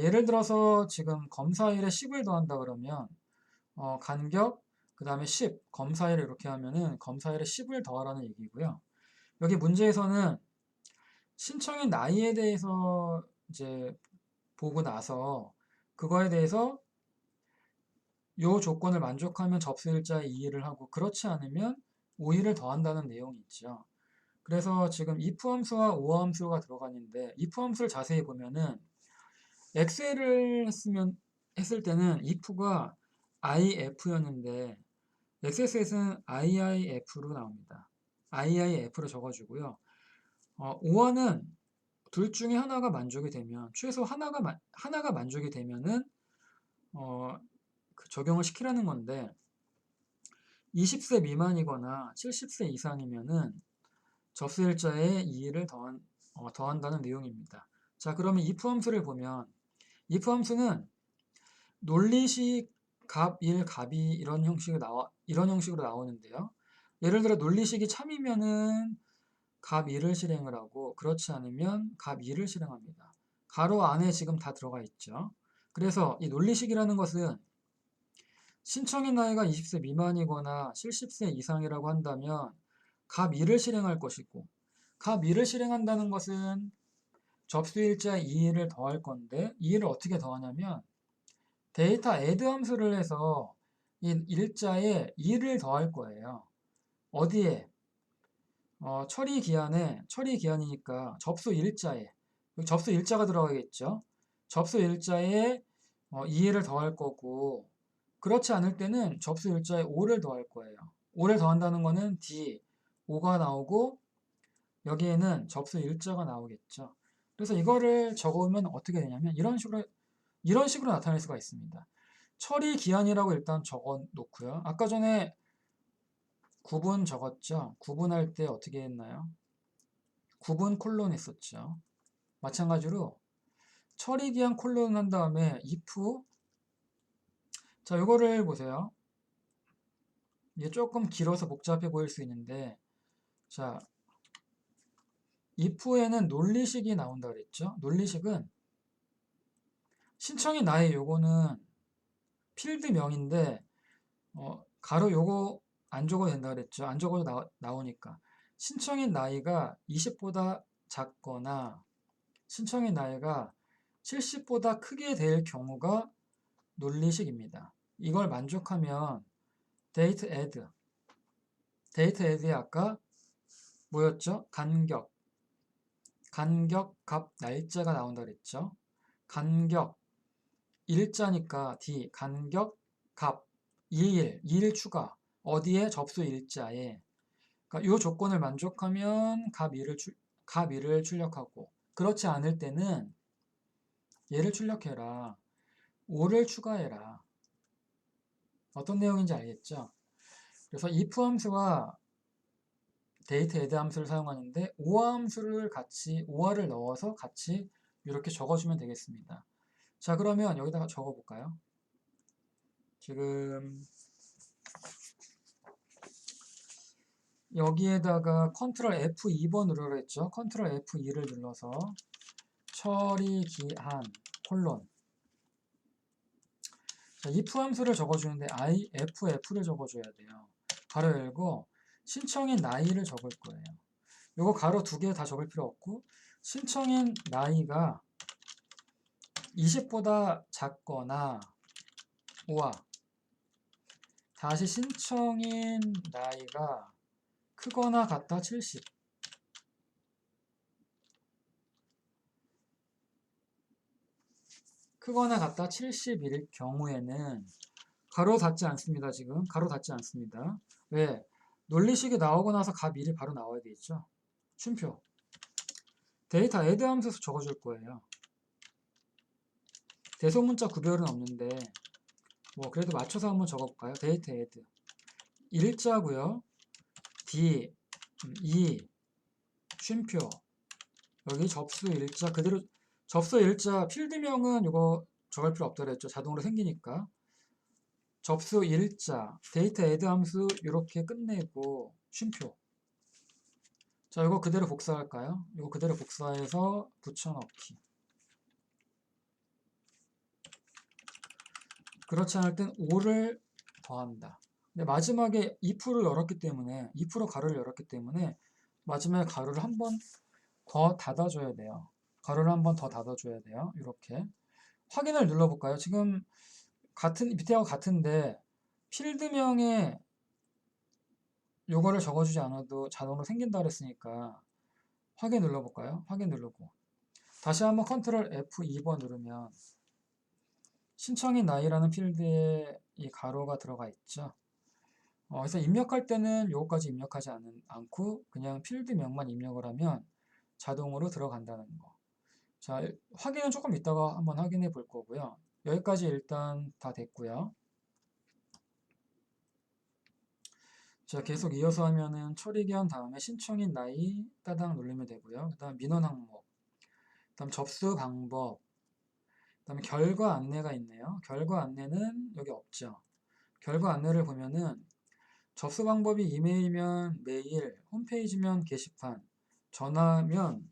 예를 들어서 지금 검사일에 10을 더한다 그러면 간격 그 다음에 10 검사일을 이렇게 하면은 검사일에 10을 더하라는 얘기고요. 여기 문제에서는 신청인 나이에 대해서 이제 보고 나서 그거에 대해서 요 조건을 만족하면 접수일자에 2일을 하고 그렇지 않으면 5일을 더한다는 내용이 있죠. 그래서 지금 if 함수와 or 함수가 들어가는데 if 함수를 자세히 보면은 엑셀을 했을 때는 if가 if였는데 XSS는 IIF로 나옵니다. IIF로 적어주고요. 오어는 둘 중에 하나가 만족이 되면, 최소 하나가 만족이 되면은 그 적용을 시키라는 건데, 20세 미만이거나 70세 이상이면은 접수일자에 2를 더한다는 내용입니다. 자, 그러면 if 함수를 보면, if 함수는 논리식 갑 1, 갑 2 이런 형식으로 나오는데요. 예를 들어 논리식이 참이면은 갑 1을 실행을 하고 그렇지 않으면 갑 2를 실행합니다. 가로 안에 지금 다 들어가 있죠. 그래서 이 논리식이라는 것은 신청인 나이가 20세 미만이거나 70세 이상이라고 한다면 갑 2를 실행할 것이고 갑 2를 실행한다는 것은 접수일자 2를 더할 건데 2를 어떻게 더하냐면 데이터 add 함수를 해서 이 일자에 2를 더할 거예요. 어디에? 처리 기한이니까 접수 일자가 들어가겠죠. 접수 일자에 2를 더할 거고, 그렇지 않을 때는 접수 일자에 5를 더할 거예요. 5를 더한다는 거는 D, 5가 나오고, 여기에는 접수 일자가 나오겠죠. 그래서 이거를 적으면 어떻게 되냐면, 이런 식으로 나타낼 수가 있습니다. 처리 기한이라고 일단 적어 놓고요. 아까 전에 구분 적었죠? 구분할 때 어떻게 했나요? 구분 콜론 했었죠. 마찬가지로 처리 기한 콜론 한 다음에 if. 자, 이거를 보세요. 이게 조금 길어서 복잡해 보일 수 있는데, 자, if에는 논리식이 나온다 그랬죠? 논리식은 신청인 나이, 요거는 필드명인데 가로 요거 안 적어도 된다 그랬죠? 안 적어도 나오니까 신청인 나이가 20보다 작거나 신청인 나이가 70보다 크게 될 경우가 논리식입니다. 이걸 만족하면 데이트 add에 아까 뭐였죠? 간격 값 날짜가 나온다 그랬죠? 간격 일자니까 D 간격 값 2일 추가 어디에? 접수 일자에. 그러니까 이 조건을 만족하면 값 2를 출력하고 그렇지 않을 때는 얘를 출력해라. 5를 추가해라. 어떤 내용인지 알겠죠? 그래서 if 함수와 데이트 add 함수를 사용하는데 OR 를 넣어서 같이 이렇게 적어주면 되겠습니다. 자, 그러면 여기다가 적어볼까요? 지금 여기에다가 컨트롤 F2번 누르라 했죠. 컨트롤 F2를 눌러서 처리 기한 콜론. 자, if 함수를 적어주는데 IFF를 적어줘야 돼요. 가로 열고 신청인 나이를 적을 거예요. 요거 가로 2개 다 적을 필요 없고 신청인 나이가 20보다 작거나 우와 다시 신청인 나이가 크거나 같다 70 크거나 같다 70일 경우에는 가로 닫지 않습니다. 지금 가로 닫지 않습니다. 왜? 논리식이 나오고 나서 값 1이 바로 나와야 되겠죠. 쉼표 데이터 add 함수에서 적어줄 거예요. 대소문자 구별은 없는데 뭐 그래도 맞춰서 한번 적어볼까요? 데이터 add 일자고요. D 2 쉼표 여기 접수 일자 그대로 접수 일자 필드명은 이거 적을 필요 없다 그랬죠. 자동으로 생기니까 접수 일자 데이터 add 함수 이렇게 끝내고 쉼표. 자, 이거 그대로 복사할까요? 이거 그대로 복사해서 붙여넣기. 그렇지 않을 땐 5를 더한다. 근데 마지막에 if를 열었기 때문에 2% 가로를 열었기 때문에 마지막에 가로를 한 번 더 닫아줘야 돼요. 가로를 한 번 더 닫아줘야 돼요. 이렇게 확인을 눌러볼까요? 지금 밑에하고 같은데 필드명에 요거를 적어주지 않아도 자동으로 생긴다 그랬으니까 확인 눌러볼까요? 확인 누르고 다시 한번 컨트롤 F2번 누르면 신청인 나이라는 필드에 이 가로가 들어가 있죠. 그래서 입력할 때는 요거까지 입력하지 않고 그냥 필드명만 입력을 하면 자동으로 들어간다는 거. 자, 확인은 조금 이따가 한번 확인해 볼 거고요. 여기까지 일단 다 됐고요. 자, 계속 이어서 하면은 처리기한 다음에 신청인 나이 따당 누르면 되고요. 그 다음 민원 항목, 그 다음 접수 방법, 그 다음에 결과 안내가 있네요. 결과 안내는 여기 없죠. 결과 안내를 보면은 접수 방법이 이메일이면 메일, 홈페이지면 게시판, 전화면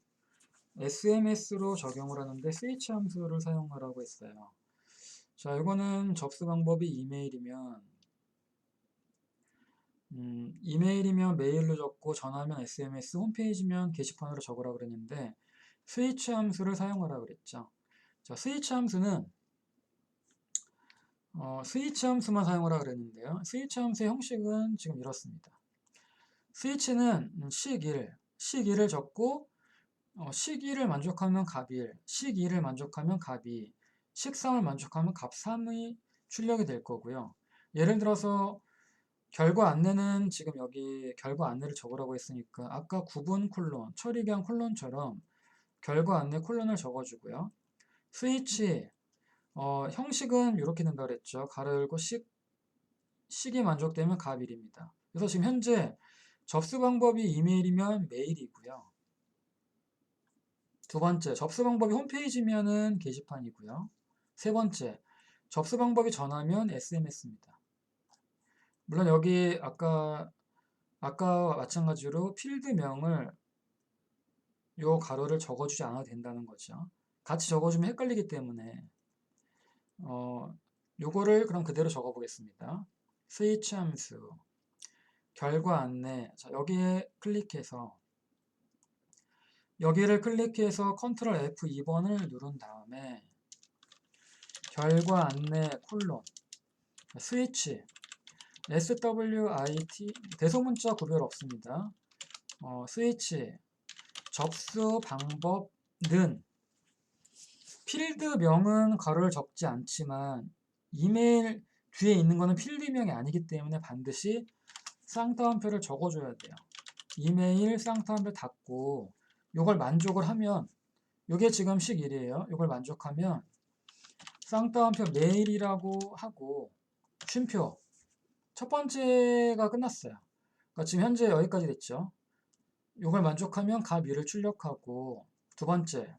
SMS로 적용을 하는데 스위치 함수를 사용하라고 했어요. 자, 이거는 접수 방법이 이메일이면 메일로 적고 전화면 SMS, 홈페이지면 게시판으로 적으라 그랬는데 스위치 함수를 사용하라 그랬죠. 자, 스위치 함수만 사용하라 그랬는데요. 스위치 함수의 형식은 지금 이렇습니다. 스위치는 시기를 적고 시기를 만족하면 값 1, 식2를 만족하면 값 2, 식3을 만족하면 값 3이 출력이 될 거고요. 예를 들어서 결과 안내는 지금 여기 결과 안내를 적으라고 했으니까 아까 구분 콜론, 처리기한 콜론처럼 결과 안내 콜론을 적어주고요. 스위치, 형식은 이렇게 된다 그랬죠. 가로 열고 식이 만족되면 값 1입니다. 그래서 지금 현재 접수 방법이 이메일이면 메일이고요. 두 번째, 접수 방법이 홈페이지면은 게시판이고요. 세 번째, 접수 방법이 전화면 SMS입니다. 물론 여기 아까와 마찬가지로 필드명을 요 가로를 적어주지 않아도 된다는 거죠. 같이 적어주면 헷갈리기 때문에 요거를 그럼 그대로 적어보겠습니다. 스위치 함수, 결과 안내. 자, 여기를 클릭해서 컨트롤 F2번을 누른 다음에 결과 안내 콜론 스위치 SWIT 대소문자 구별 없습니다. 스위치 접수 방법은 필드명은 가로를 적지 않지만 이메일 뒤에 있는 거는 필드명이 아니기 때문에 반드시 쌍따옴표를 적어줘야 돼요. 이메일 쌍따옴표 닫고 요걸 만족을 하면 요게 지금 식 1이에요. 요걸 만족하면 쌍따옴표 메일이라고 하고 쉼표 첫 번째가 끝났어요. 그러니까 지금 현재 여기까지 됐죠. 요걸 만족하면 값 2를 출력하고 두 번째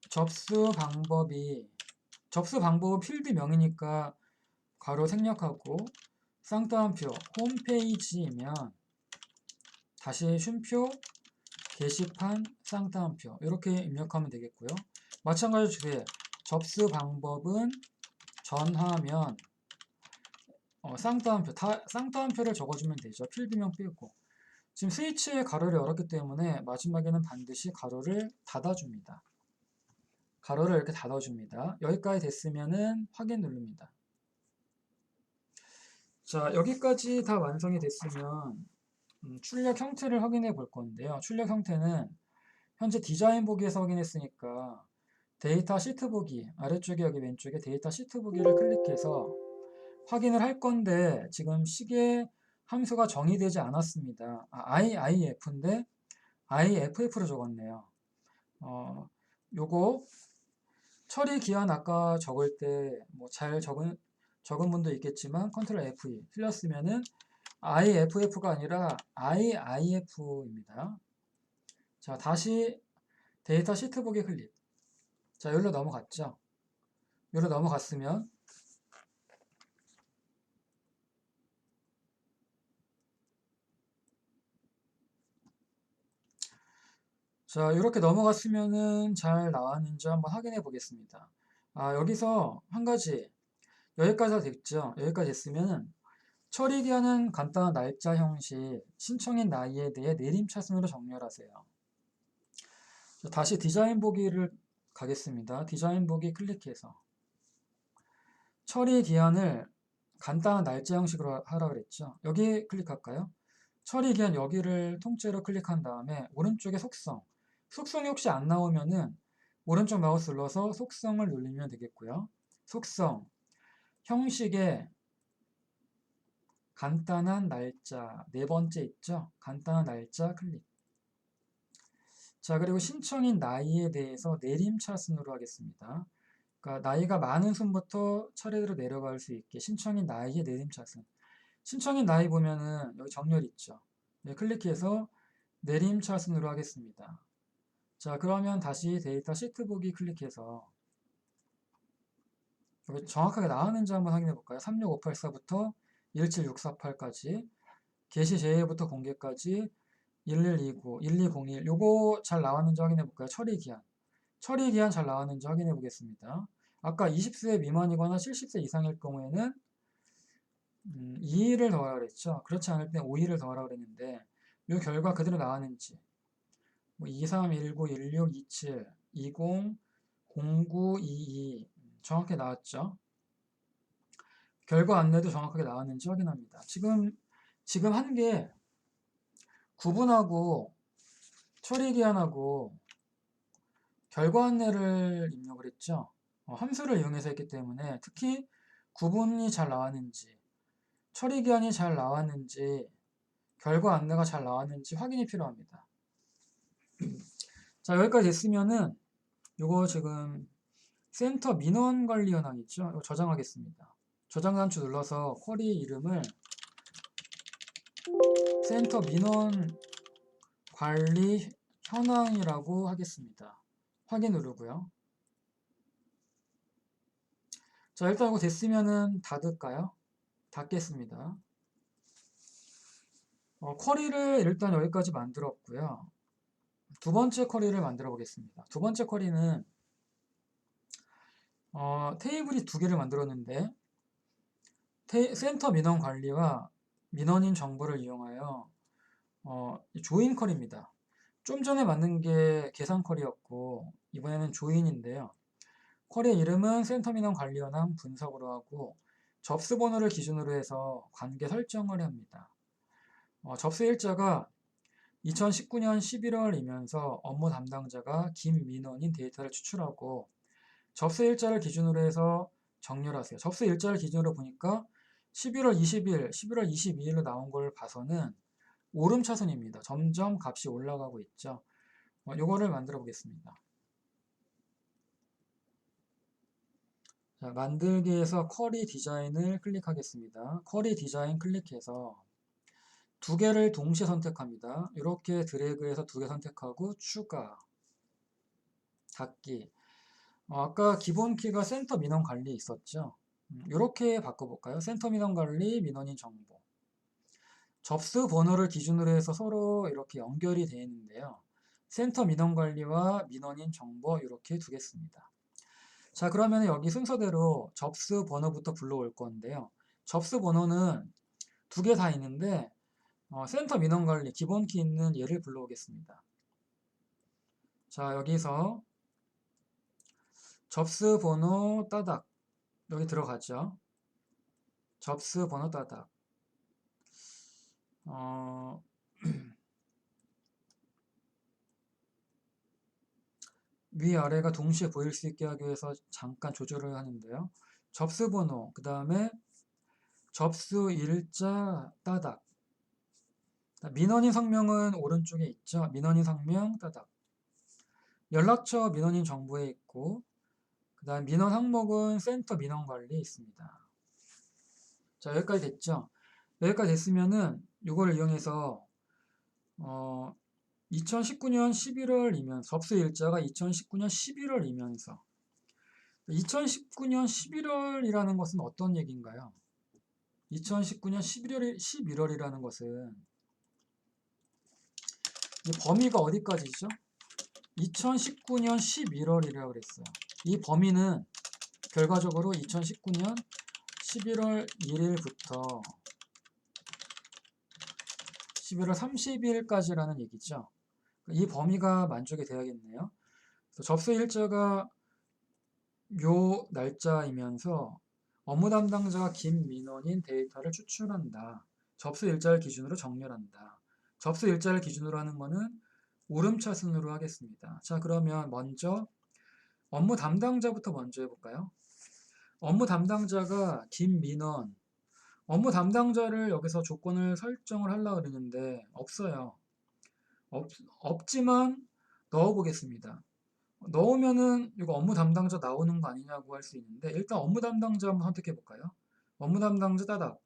접수 방법은 필드명이니까 괄호 생략하고 쌍따옴표 홈페이지면 다시 쉼표 게시판 쌍따옴표 이렇게 입력하면 되겠고요. 마찬가지로 주제 접수 방법은 전화면 쌍따옴표를 적어주면 되죠. 필드명 빼고 지금 스위치의 가로를 열었기 때문에 마지막에는 반드시 가로를 닫아줍니다. 가로를 이렇게 닫아줍니다. 여기까지 됐으면은 확인 누릅니다. 자, 여기까지 다 완성이 됐으면 출력 형태를 확인해 볼 건데요. 출력 형태는 현재 디자인 보기에서 확인했으니까 데이터 시트 보기 아래쪽에 여기 왼쪽에 데이터 시트 보기를 클릭해서 확인을 할 건데 지금 시계 함수가 정의되지 않았습니다. IIF인데 IFF로 적었네요. 요거 처리 기한 아까 적을 때 뭐 잘 적은 분도 있겠지만 컨트롤 F2 틀렸으면은 IFF가 아니라 IIF입니다. 자, 다시 데이터 시트 보기 클릭. 자, 여기로 넘어갔죠. 여기로 넘어갔으면 자, 이렇게 넘어갔으면은 잘 나왔는지 한번 확인해 보겠습니다. 여기서 한 가지 여기까지 됐죠. 여기까지 됐으면은 처리기한은 간단한 날짜 형식, 신청인 나이에 대해 내림차순으로 정렬하세요. 자, 다시 디자인 보기를 가겠습니다. 디자인 보기 클릭해서 처리 기한을 간단한 날짜 형식으로 하라 그랬죠. 여기 클릭할까요? 처리 기한 여기를 통째로 클릭한 다음에 오른쪽에 속성 속성이 혹시 안 나오면은 오른쪽 마우스 눌러서 속성을 누르면 되겠고요. 속성, 형식에 간단한 날짜, 네 번째 있죠? 간단한 날짜 클릭. 자, 그리고 신청인 나이에 대해서 내림차순으로 하겠습니다. 그러니까 나이가 많은 순부터 차례대로 내려갈 수 있게 신청인 나이의 내림차순. 신청인 나이 보면은 여기 정렬 있죠? 네, 클릭해서 내림차순으로 하겠습니다. 자, 그러면 다시 데이터 시트 보기 클릭해서 여기 정확하게 나왔는지 한번 확인해 볼까요? 36584부터 17648까지 게시 제외부터 공개까지 1129, 1201 요거 잘 나왔는지 확인해 볼까요? 처리 기한. 처리 기한 잘 나왔는지 확인해 보겠습니다. 아까 20세 미만이거나 70세 이상일 경우에는 2일을 더하라 그랬죠. 그렇지 않을 때 5일을 더하라 그랬는데 이 결과 그대로 나왔는지 뭐 23, 19, 16, 27, 20, 09, 22 정확히 나왔죠. 결과 안내도 정확하게 나왔는지 확인합니다. 지금 한 게 구분하고 처리 기한하고 결과 안내를 입력을 했죠. 함수를 이용해서 했기 때문에 특히 구분이 잘 나왔는지 처리 기한이 잘 나왔는지 결과 안내가 잘 나왔는지 확인이 필요합니다. 자, 여기까지 됐으면은 요거 지금 센터 민원 관리 현황 있죠? 이거 저장하겠습니다. 저장 단추 눌러서 쿼리 이름을 센터 민원 관리 현황이라고 하겠습니다. 확인 누르고요. 자, 일단 이거 됐으면은 닫을까요? 닫겠습니다. 쿼리를 일단 여기까지 만들었고요. 두 번째 쿼리를 만들어 보겠습니다. 두 번째 쿼리는 테이블이 두 개를 만들었는데 센터 민원 관리와 민원인 정보를 이용하여 조인 쿼리입니다. 좀 전에 만든 게 계산 쿼리였고 이번에는 조인인데요. 쿼리의 이름은 센터 민원 관리 현황 분석으로 하고 접수 번호를 기준으로 해서 관계 설정을 합니다. 접수 일자가 2019년 11월이면서 업무 담당자가 김민원인 데이터를 추출하고 접수 일자를 기준으로 해서 정렬하세요. 접수 일자를 기준으로 보니까 11월 20일, 11월 22일로 나온 걸 봐서는 오름차순입니다. 점점 값이 올라가고 있죠. 요거를 만들어 보겠습니다. 자, 만들기에서 쿼리 디자인을 클릭하겠습니다. 쿼리 디자인 클릭해서 두 개를 동시에 선택합니다. 이렇게 드래그해서 두 개 선택하고 추가, 닫기. 아까 기본 키가 센터 민원 관리 있었죠. 이렇게 바꿔볼까요? 센터 민원 관리, 민원인 정보. 접수 번호를 기준으로 해서 서로 이렇게 연결이 되어 있는데요. 센터 민원 관리와 민원인 정보 이렇게 두겠습니다. 자, 그러면 여기 순서대로 접수 번호부터 불러올 건데요. 접수 번호는 두 개 다 있는데 센터 민원 관리 기본 키 있는 얘를 불러오겠습니다. 자, 여기서 접수 번호 따닥 여기 들어가죠. 접수 번호 따닥 위아래가 동시에 보일 수 있게 하기 위해서 잠깐 조절을 하는데요. 접수 번호, 그 다음에 접수 일자 따닥. 민원인 성명은 오른쪽에 있죠. 민원인 성명 따닥. 연락처 민원인 정보에 있고, 그 다음 민원 항목은 센터 민원 관리에 있습니다. 자, 여기까지 됐죠. 여기까지 됐으면은 이거를 이용해서 2019년 11월이면 접수 일자가 2019년 11월이면서 2019년 11월이라는 것은 어떤 얘기인가요? 2019년 11월이라는 것은 이 범위가 어디까지죠? 2019년 11월이라고 그랬어요. 이 범위는 결과적으로 2019년 11월 1일부터 11월 30일까지라는 얘기죠. 이 범위가 만족이 돼야겠네요. 접수 일자가 요 날짜이면서 업무 담당자가 김민원인 데이터를 추출한다. 접수 일자를 기준으로 정렬한다. 접수 일자를 기준으로 하는 거는 오름차순으로 하겠습니다. 자, 그러면 먼저 업무 담당자부터 먼저 해볼까요? 업무 담당자가 김민원. 업무 담당자를 여기서 조건을 설정을 하려고 그러는데 없어요. 없지만 넣어보겠습니다. 넣으면은 이거 업무 담당자 나오는 거 아니냐고 할 수 있는데 일단 업무 담당자 한번 선택해 볼까요? 업무 담당자 따닥.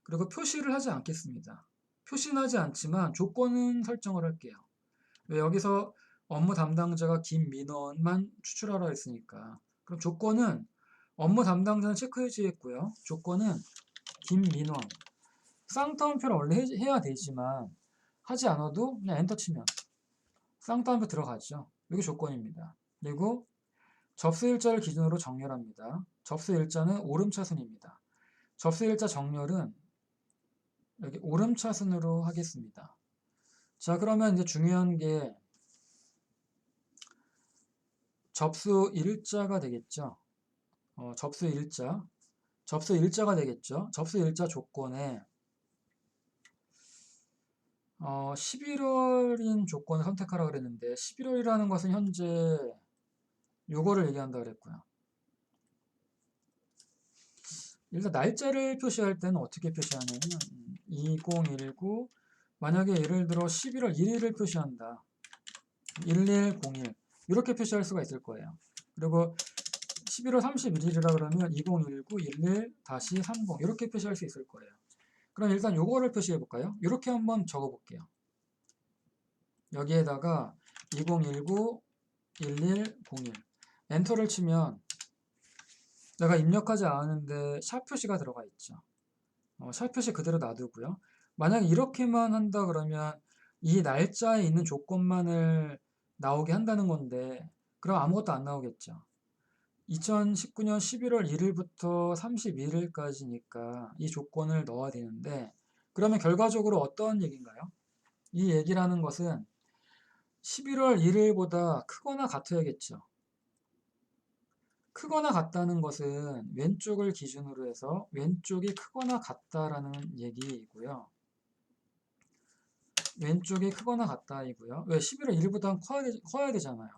그리고 표시를 하지 않겠습니다. 표시는 하지 않지만 조건은 설정을 할게요. 왜 여기서 업무 담당자가 김민원만 추출하라 했으니까. 그럼 조건은 업무 담당자는 체크 해제했고요. 조건은 김민원. 쌍따옴표를 원래 해야 되지만 하지 않아도 그냥 엔터 치면 쌍따옴표 들어가죠. 이게 조건입니다. 그리고 접수 일자를 기준으로 정렬합니다. 접수 일자는 오름차순입니다. 접수 일자 정렬은 여기 오름차순으로 하겠습니다. 자, 그러면 이제 중요한 게 접수 일자가 되겠죠. 접수 일자가 되겠죠. 접수 일자 조건에 11월인 조건을 선택하라 그랬는데 11월이라는 것은 현재 요거를 얘기한다 그랬고요. 일단 날짜를 표시할 때는 어떻게 표시하냐면 2019 만약에 예를 들어 11월 1일을 표시한다. 1101 이렇게 표시할 수가 있을 거예요. 그리고 11월 31일이라 그러면 2019 11-30 이렇게 표시할 수 있을 거예요. 그럼 일단 요거를 표시해 볼까요? 이렇게 한번 적어 볼게요. 여기에다가 2019 1101 엔터를 치면 내가 입력하지 않았는데 샵 표시가 들어가 있죠. 샵 표시 그대로 놔두고요. 만약에 이렇게만 한다 그러면 이 날짜에 있는 조건만을 나오게 한다는 건데 그럼 아무것도 안 나오겠죠. 2019년 11월 1일부터 31일까지니까 이 조건을 넣어야 되는데 그러면 결과적으로 어떤 얘기인가요? 이 얘기라는 것은 11월 1일보다 크거나 같아야겠죠. 크거나 같다는 것은 왼쪽을 기준으로 해서 왼쪽이 크거나 같다라는 얘기이고요. 왼쪽이 크거나 같다이고요. 왜 11월 1일보다 커야 되잖아요.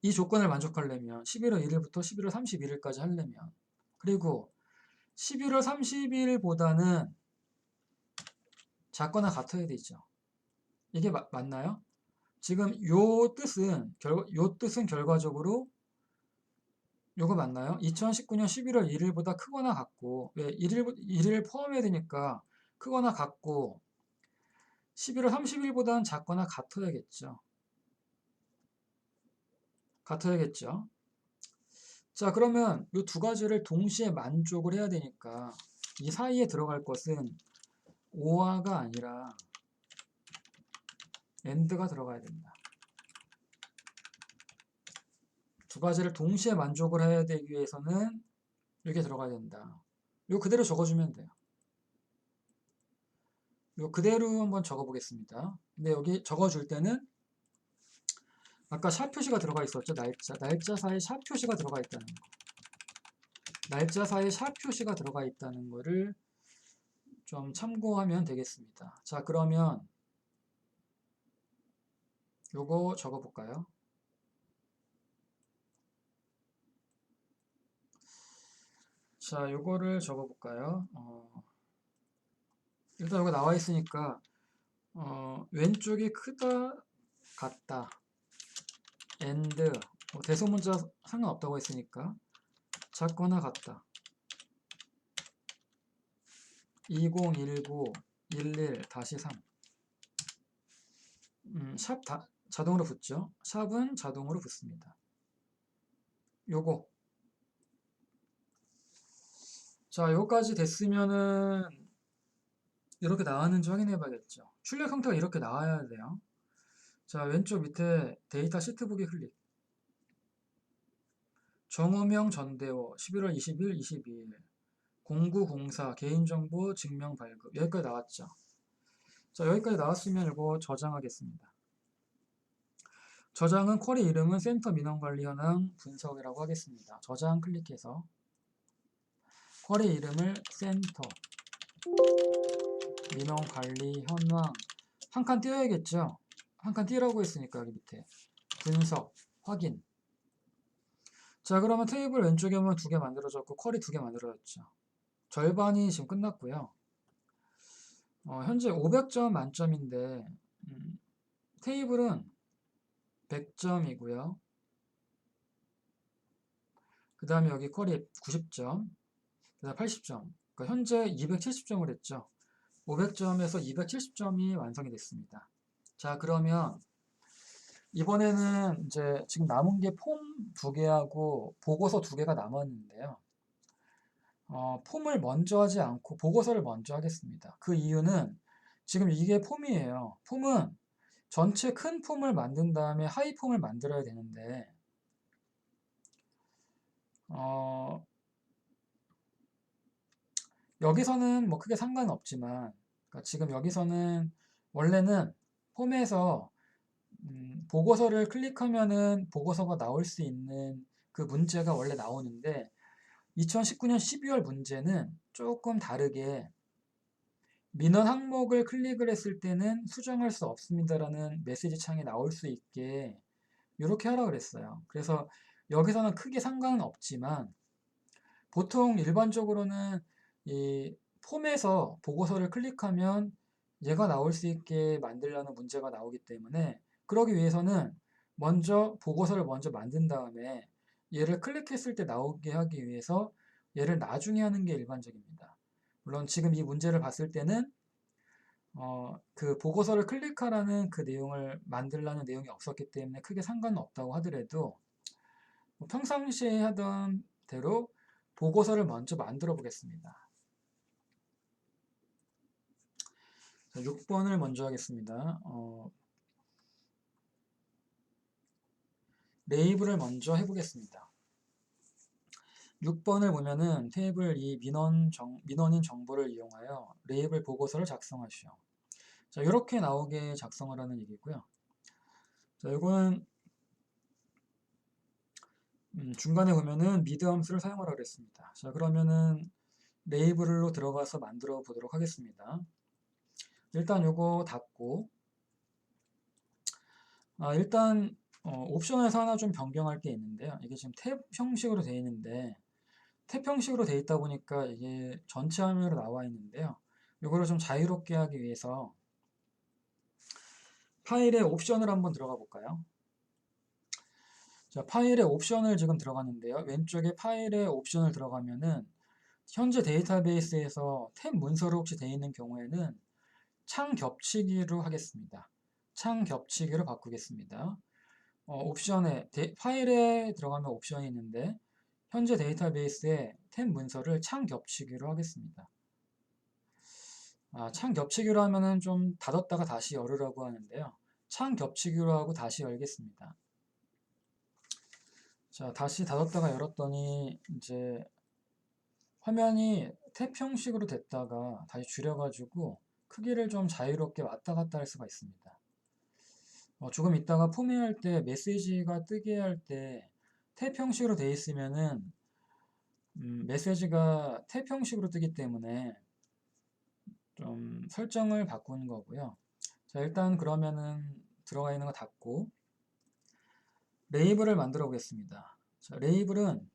이 조건을 만족하려면 11월 1일부터 11월 31일까지 하려면 그리고 11월 30일보다는 작거나 같아야 되죠. 이게 맞나요? 지금 요 뜻은 결과적으로 요거 맞나요? 2019년 11월 1일보다 크거나 같고 왜 1일 포함해야 되니까 크거나 같고 11월 30일보다는 작거나 같아야겠죠. 자, 그러면 이 두 가지를 동시에 만족을 해야 되니까 이 사이에 들어갈 것은 or가 아니라 and가 들어가야 됩니다. 두 가지를 동시에 만족을 해야 되기 위해서는 이렇게 들어가야 된다. 이거 그대로 적어주면 돼요. 이거 그대로 한번 적어보겠습니다. 근데 여기 적어줄 때는 아까 샵 표시가 들어가 있었죠. 날짜 사이에 샵 표시가 들어가 있다는 거. 날짜 사이에 샵 표시가 들어가 있다는 거를 좀 참고하면 되겠습니다. 자, 그러면 요거 적어볼까요? 자, 요거를 적어볼까요? 일단 여기 나와 있으니까 왼쪽이 크다, 같다, and 대소문자 상관없다고 했으니까 작거나 같다. 2019 11-3 샵 자동으로 붙죠. 샵은 자동으로 붙습니다. 요거 자, 요거까지 됐으면은 이렇게 나왔는지 확인해 봐야겠죠. 출력 형태가 이렇게 나와야 돼요. 자, 왼쪽 밑에 데이터 시트 보기 클릭. 정호명 전대호 11월 20일 22일 0904 개인정보 증명 발급 여기까지 나왔죠. 자, 여기까지 나왔으면 이거 저장하겠습니다. 저장은 쿼리 이름은 센터 민원관리 현황 분석이라고 하겠습니다. 저장 클릭해서 쿼리 이름을 센터 민원관리 현황 한 칸 띄워야겠죠. 한 칸 띄라고 했으니까 여기 밑에 분석, 확인. 자, 그러면 테이블 왼쪽에 보면 2개 만들어졌고 쿼리 2개 만들어졌죠. 절반이 지금 끝났고요. 현재 500점 만점인데 테이블은 100점이고요. 그 다음에 여기 쿼리 90점, 그 다음 80점. 그러니까 현재 270점을 했죠. 500점에서 270점이 완성이 됐습니다. 자, 그러면 이번에는 이제 지금 남은 게 폼 2개하고 보고서 2개가 남았는데요. 폼을 먼저 하지 않고 보고서를 먼저 하겠습니다. 그 이유는 지금 이게 폼이에요. 폼은 전체 큰 폼을 만든 다음에 하이 폼을 만들어야 되는데 여기서는 뭐 크게 상관은 없지만 그러니까 지금 여기서는 원래는 폼에서 보고서를 클릭하면은 보고서가 나올 수 있는 그 문제가 원래 나오는데 2019년 12월 문제는 조금 다르게 민원 항목을 클릭을 했을 때는 수정할 수 없습니다라는 메시지 창이 나올 수 있게 이렇게 하라 그랬어요. 그래서 여기서는 크게 상관은 없지만 보통 일반적으로는 이 폼에서 보고서를 클릭하면 얘가 나올 수 있게 만들려는 문제가 나오기 때문에 그러기 위해서는 먼저 보고서를 먼저 만든 다음에 얘를 클릭했을 때 나오게 하기 위해서 얘를 나중에 하는 게 일반적입니다. 물론 지금 이 문제를 봤을 때는 그 보고서를 클릭하라는 그 내용을 만들라는 내용이 없었기 때문에 크게 상관은 없다고 하더라도 뭐 평상시에 하던 대로 보고서를 먼저 만들어 보겠습니다. 자, 6번을 먼저 하겠습니다. 레이블을 먼저 해보겠습니다. 6번을 보면은 테이블 이 민원인 정보를 이용하여 레이블 보고서를 작성하시오. 자, 이렇게 나오게 작성을 하는 얘기고요. 자, 이거는 중간에 보면은 미드 함수를 사용하라고 그랬습니다. 자, 그러면은 레이블로 들어가서 만들어 보도록 하겠습니다. 일단 요거 닫고 일단 옵션에서 하나 좀 변경할 게 있는데요. 이게 지금 탭 형식으로 되어 있는데 탭 형식으로 되어 있다 보니까 이게 전체 화면으로 나와 있는데요. 이거를 좀 자유롭게 하기 위해서 파일에 옵션을 한번 들어가 볼까요? 자, 파일에 옵션을 지금 들어갔는데요. 왼쪽에 파일에 옵션을 들어가면은 현재 데이터베이스에서 탭 문서로 혹시 되어 있는 경우에는 창 겹치기로 하겠습니다. 창 겹치기로 바꾸겠습니다. 옵션에 파일에 들어가면 옵션이 있는데 현재 데이터베이스에 탭 문서를 창 겹치기로 하겠습니다. 창 겹치기로 하면은 좀 닫았다가 다시 열으라고 하는데요. 창 겹치기로 하고 다시 열겠습니다. 자, 다시 닫았다가 열었더니 이제 화면이 탭 형식으로 됐다가 다시 줄여가지고 크기를 좀 자유롭게 왔다 갔다 할 수가 있습니다. 조금 있다가 포매할 때 메시지가 뜨게 할 때 탭 형식으로 되어 있으면은 메시지가 탭 형식으로 뜨기 때문에 좀 설정을 바꾸는 거고요. 자, 일단 그러면은 들어가 있는 거 닫고 레이블을 만들어 보겠습니다. 자, 레이블은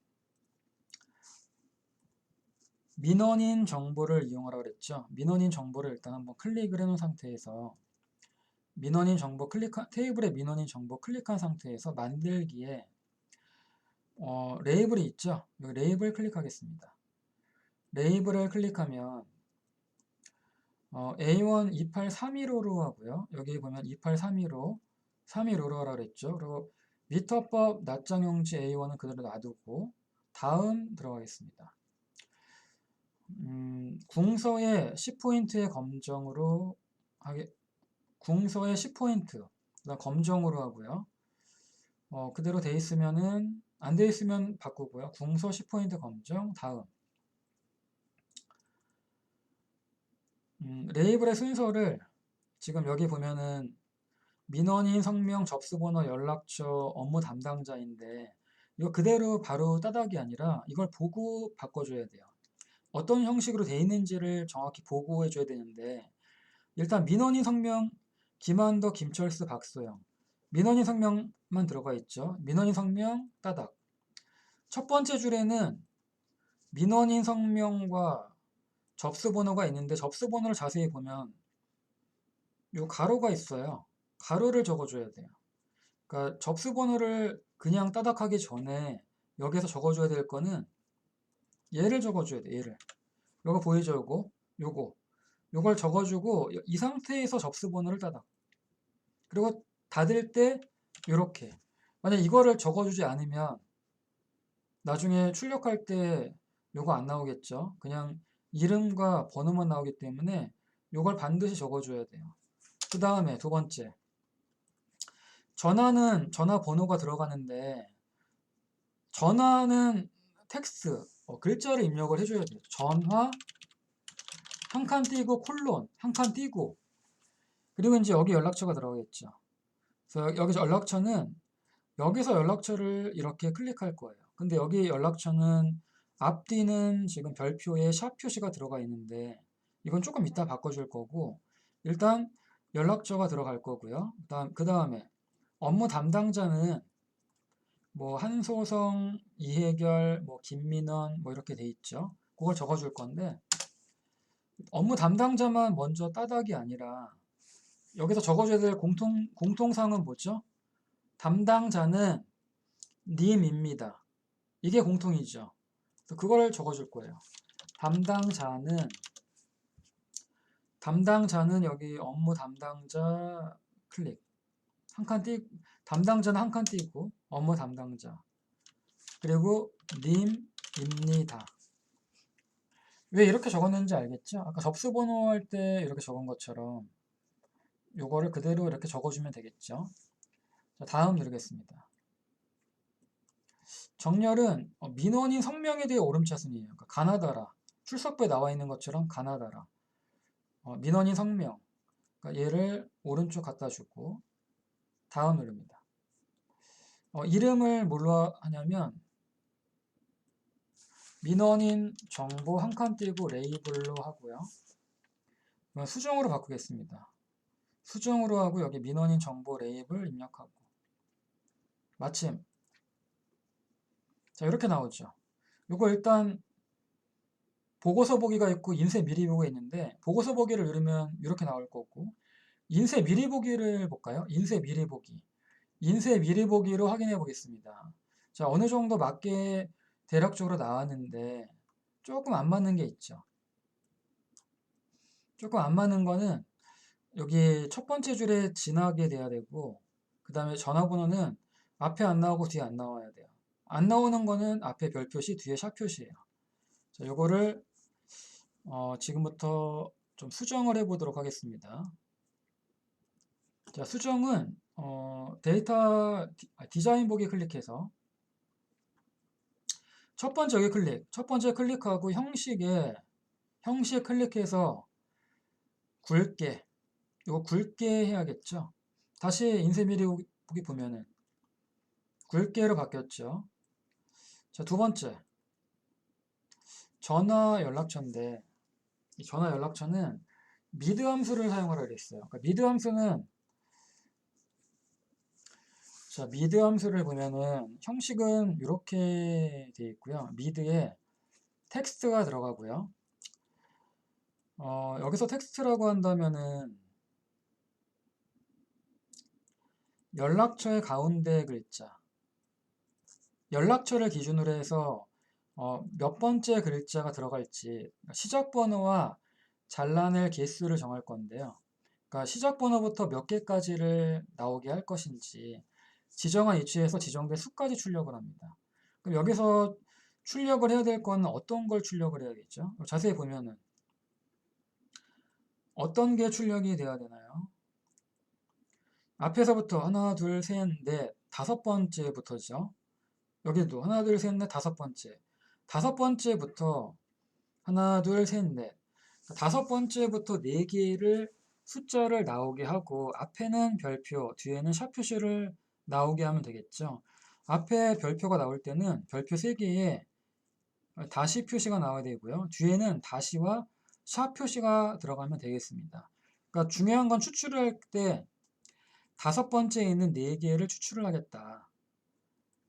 민원인 정보를 이용하라고 그랬죠. 민원인 정보를 일단 한번 클릭을 해 놓은 상태에서 민원인 정보 테이블에 민원인 정보 클릭한 상태에서 만들기에 레이블이 있죠. 여기 레이블 클릭하겠습니다. 레이블을 클릭하면 A1 28315로 하고요. 여기 보면 28315 315로 하라 그랬죠. 그리고 미터법 낱장용지 A1은 그대로 놔두고 다음 들어가겠습니다. 궁서의 10포인트의 검정으로 궁서의 10포인트 그다음 검정으로 하고요. 그대로 돼 있으면은 안 돼 있으면 바꾸고요. 궁서 10포인트 검정 다음 레이블의 순서를 지금 여기 보면은 민원인 성명, 접수번호, 연락처, 업무 담당자인데 이거 그대로 바로 따닥이 아니라 이걸 보고 바꿔줘야 돼요. 어떤 형식으로 돼 있는지를 정확히 보고해 줘야 되는데 일단 민원인 성명 김한도, 김철수, 박소영. 민원인 성명만 들어가 있죠. 민원인 성명 따닥. 첫 번째 줄에는 민원인 성명과 접수번호가 있는데 접수번호를 자세히 보면 요 가로가 있어요. 가로를 적어줘야 돼요. 그러니까 접수번호를 그냥 따닥하기 전에 여기서 적어줘야 될 거는 얘를 적어줘야 돼. 얘를. 요거 보이죠? 요거. 요걸 적어주고 이 상태에서 접수번호를 따닥. 그리고 닫을 때 요렇게. 만약 이거를 적어주지 않으면 나중에 출력할 때 요거 안 나오겠죠? 그냥 이름과 번호만 나오기 때문에 요걸 반드시 적어줘야 돼요. 그 다음에 두 번째. 전화는 전화번호가 들어가는데 전화는 텍스트, 글자를 입력을 해줘야 돼요. 전화 한 칸 띄고 콜론 한 칸 띄고 그리고 이제 여기 연락처가 들어가겠죠. 그래서 여기서 연락처는 여기서 연락처를 이렇게 클릭할 거예요. 근데 여기 연락처는 앞뒤는 지금 별표에 샵 표시가 들어가 있는데 이건 조금 이따 바꿔줄 거고 일단 연락처가 들어갈 거고요. 그 다음에 업무 담당자는 뭐 한소성, 이혜결, 뭐 김민원 뭐 이렇게 돼 있죠. 그걸 적어줄 건데 업무 담당자만 먼저 따닥이 아니라 여기서 적어줘야 될 공통사항은 뭐죠? 담당자는 님입니다. 이게 공통이죠. 그래서 그걸 적어줄 거예요. 담당자는 여기 업무 담당자 클릭. 담당자는 한 칸 띄고 업무 담당자. 그리고 님입니다. 왜 이렇게 적었는지 알겠죠? 아까 접수번호 할 때 이렇게 적은 것처럼 요거를 그대로 이렇게 적어주면 되겠죠? 자, 다음 누르겠습니다. 정렬은 민원인 성명에 대해 오름차순이에요. 그러니까 가나다라. 출석부에 나와 있는 것처럼 가나다라. 민원인 성명. 그러니까 얘를 오른쪽 갖다 주고 다음 누릅니다. 이름을 뭘로 하냐면 민원인 정보 한 칸 띄고 레이블로 하고요. 수정으로 바꾸겠습니다. 수정으로 하고 여기 민원인 정보 레이블 입력하고 마침 자 이렇게 나오죠. 이거 일단 보고서 보기가 있고 인쇄 미리 보기가 있는데 보고서 보기를 누르면 이렇게 나올 거고 인쇄 미리 보기를 볼까요? 인쇄 미리 보기. 인쇄 미리 보기로 확인해 보겠습니다. 자, 어느 정도 맞게 대략적으로 나왔는데 조금 안 맞는 게 있죠. 조금 안 맞는 거는 여기 첫 번째 줄에 지나게 돼야 되고 그 다음에 전화번호는 앞에 안 나오고 뒤에 안 나와야 돼요. 안 나오는 거는 앞에 별 표시, 뒤에 샵 표시예요. 자, 요거를 지금부터 좀 수정을 해 보도록 하겠습니다. 자, 수정은 데이터 디자인 보기 클릭해서 첫 번째 여기 클릭, 첫 번째 클릭하고 형식에 클릭해서 굵게 이거 굵게 해야겠죠. 다시 인쇄 미리 보기 보면은 굵게로 바뀌었죠. 자, 두 번째 전화 연락처인데 이 전화 연락처는 미드 함수를 사용하라 그랬어요. 그러니까 미드 함수는 자, 미드 함수를 보면은 형식은 이렇게 되어 있고요. 미드에 텍스트가 들어가고요. 여기서 텍스트라고 한다면은 연락처의 가운데 글자 연락처를 기준으로 해서 몇 번째 글자가 들어갈지 시작 번호와 잘라낼 개수를 정할 건데요. 그러니까 시작 번호부터 몇 개까지를 나오게 할 것인지 지정한 위치에서 지정된 수까지 출력을 합니다. 그럼 여기서 출력을 해야 될 건 어떤 걸 출력을 해야겠죠? 자세히 보면은 어떤 게 출력이 돼야 되나요? 앞에서부터 하나, 둘, 셋, 넷, 다섯 번째부터죠. 여기도 하나, 둘, 셋, 넷, 다섯 번째. 다섯 번째부터 하나, 둘, 셋, 넷. 다섯 번째부터 네 개를 숫자를 나오게 하고 앞에는 별표, 뒤에는 샵 표시를 나오게 하면 되겠죠. 앞에 별표가 나올 때는 별표 3개에 다시 표시가 나와야 되고요. 뒤에는 다시와 샵 표시가 들어가면 되겠습니다. 그러니까 중요한 건 추출할 때 다섯 번째에 있는 4개를 추출을 하겠다.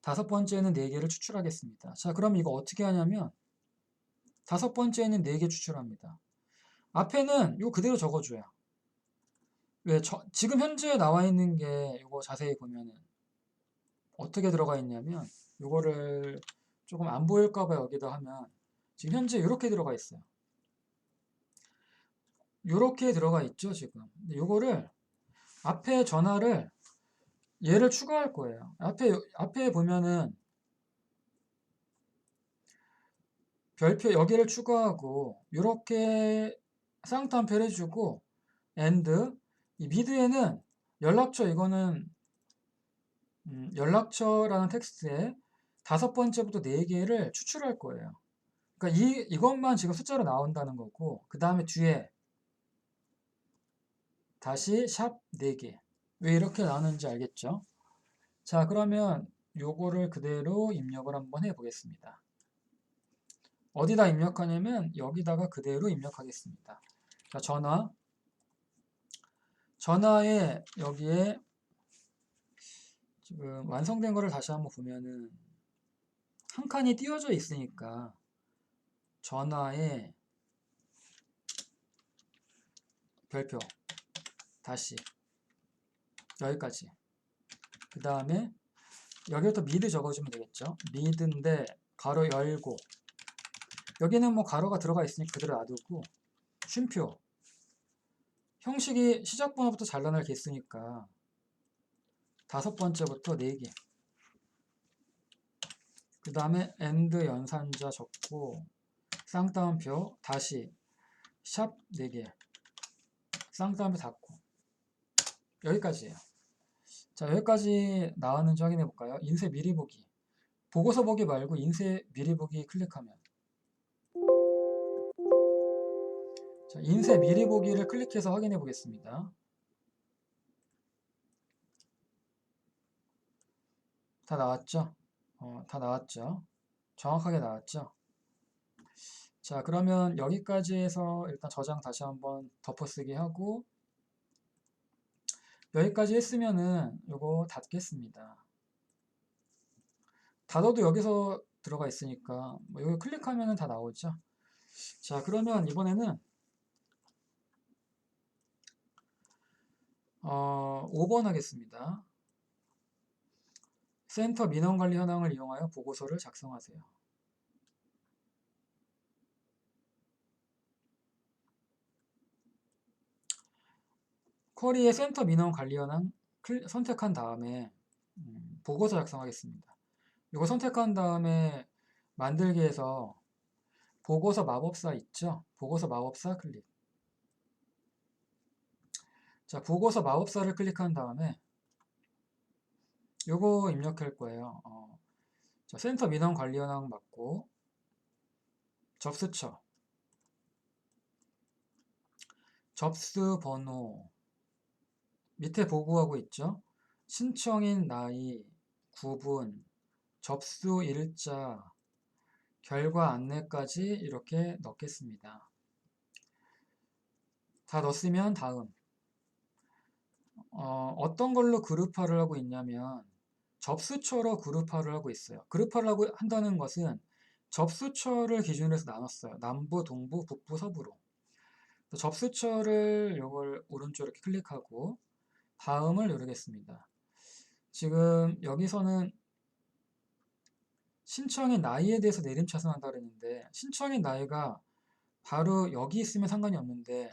다섯 번째에는 4개를 추출하겠습니다. 자, 그럼 이거 어떻게 하냐면 다섯 번째에는 4개 추출합니다. 앞에는 이거 그대로 적어줘요. 왜? 지금 현재 나와 있는 게 이거 자세히 보면은 어떻게 들어가 있냐면 이거를 조금 안 보일까봐 여기다 하면 지금 현재 이렇게 들어가 있어요. 이렇게 들어가 있죠, 지금. 근데 이거를 앞에 전화를 얘를 추가할 거예요. 앞에 보면은 별표 여기를 추가하고 이렇게 쌍따옴표 해주고 and 이 미드에는 연락처 이거는 연락처라는 텍스트에 다섯 번째부터 4개를 추출할 거예요. 그러니까 이것만 지금 숫자로 나온다는 거고 그 다음에 뒤에 다시 샵 4개. 왜 이렇게 나오는지 알겠죠? 자, 그러면 요거를 그대로 입력을 한번 해보겠습니다. 어디다 입력하냐면 여기다가 그대로 입력하겠습니다. 자, 전화에 여기에 지금 완성된 거를 다시 한번 보면은 한 칸이 띄워져 있으니까 전화에 별표 다시 여기까지. 그 다음에 여기부터 미드 적어주면 되겠죠. 미드인데 가로 열고 여기는 뭐 가로가 들어가 있으니 그대로 놔두고 쉼표 형식이 시작 번호부터 잘라낼 개수니까 다섯 번째부터 4개. 그 다음에 and 연산자 적고 쌍따옴표 다시 샵 4개 쌍따옴표 닫고 여기까지예요. 자, 여기까지 나왔는지 확인해 볼까요? 인쇄 미리 보기 보고서 보기 말고 인쇄 미리 보기 클릭하면 자, 인쇄 미리 보기를 클릭해서 확인해 보겠습니다. 다 나왔죠? 다 나왔죠? 정확하게 나왔죠? 자, 그러면 여기까지 해서 일단 저장 다시 한번 덮어쓰기 하고 여기까지 했으면은 요거 닫겠습니다. 닫아도 여기서 들어가 있으니까 뭐 여기 클릭하면은 다 나오죠. 자, 그러면 이번에는 5번 하겠습니다. 센터 민원관리 현황을 이용하여 보고서를 작성하세요. 쿼리의 센터 민원관리 현황 선택한 다음에 보고서 작성하겠습니다. 이거 선택한 다음에 만들기에서 보고서 마법사 있죠? 보고서 마법사 클릭. 자, 보고서 마법사를 클릭한 다음에 요거 입력할 거예요. 자, 센터 민원 관리 현황 맞고 접수처 접수 번호 밑에 보고하고 있죠. 신청인 나이, 구분, 접수 일자, 결과 안내까지 이렇게 넣겠습니다. 다 넣었으면 다음 어떤 걸로 그룹화를 하고 있냐면 접수처로 그룹화를 하고 있어요. 그룹화를 하고 한다는 것은 접수처를 기준으로 해서 나눴어요. 남부, 동부, 북부, 서부로. 접수처를 이걸 오른쪽 이렇게 클릭하고 다음을 누르겠습니다. 지금 여기서는 신청의 나이에 대해서 내림차순한다 그랬는데 신청의 나이가 바로 여기 있으면 상관이 없는데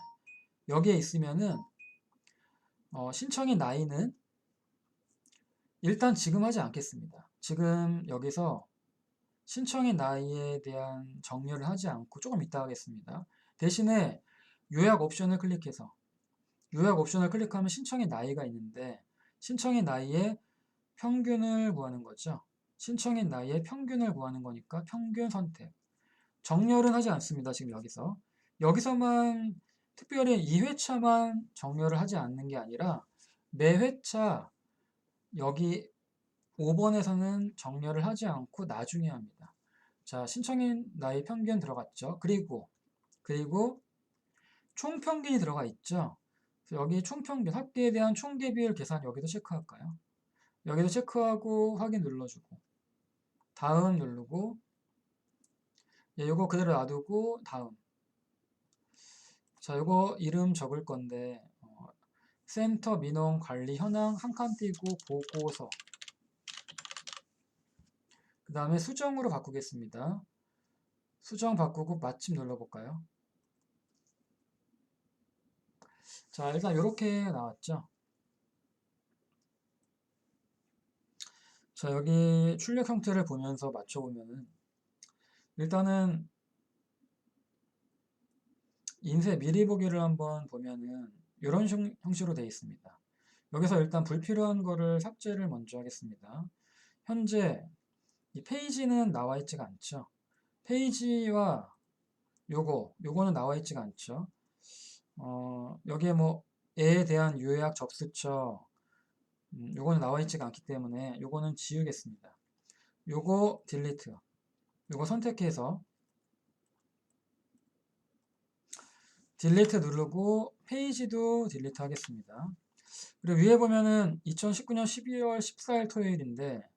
여기에 있으면은 신청의 나이는 일단 지금 하지 않겠습니다. 지금 여기서 신청의 나이에 대한 정렬을 하지 않고 조금 이따 하겠습니다. 대신에 요약 옵션을 클릭해서 요약 옵션을 클릭하면 신청의 나이가 있는데 신청의 나이의 평균을 구하는 거죠. 신청의 나이의 평균을 구하는 거니까 평균 선택. 정렬은 하지 않습니다. 지금 여기서만 특별히 2회차만 정렬을 하지 않는 게 아니라 매 회차 여기 5번에서는 정렬을 하지 않고 나중에 합니다. 자, 신청인 나이 평균 들어갔죠. 그리고 총평균이 들어가 있죠. 여기 총평균, 합계에 대한 총계비율 계산 여기도 체크할까요? 여기도 체크하고 확인 눌러주고 다음 누르고 요거 그대로 놔두고 다음. 자, 요거 이름 적을 건데 센터 민원 관리 현황 한 칸 띄고 보고서. 그 다음에 수정으로 바꾸겠습니다. 수정 바꾸고 마침 눌러볼까요? 자, 일단 이렇게 나왔죠. 자, 여기 출력 형태를 보면서 맞춰보면은 일단은 인쇄 미리 보기를 한번 보면은 이런 형식으로 되어 있습니다. 여기서 일단 불필요한 거를 삭제를 먼저 하겠습니다. 현재 이 페이지는 나와 있지가 않죠. 페이지와 요거는 나와 있지가 않죠. 여기에 뭐 에 대한 요약 접수처 요거는 나와 있지가 않기 때문에 요거는 지우겠습니다. 요거 딜리트. 요거 선택해서 딜리트 누르고 페이지도 딜리트 하겠습니다. 그리고 위에 보면은 2019년 12월 14일 토요일인데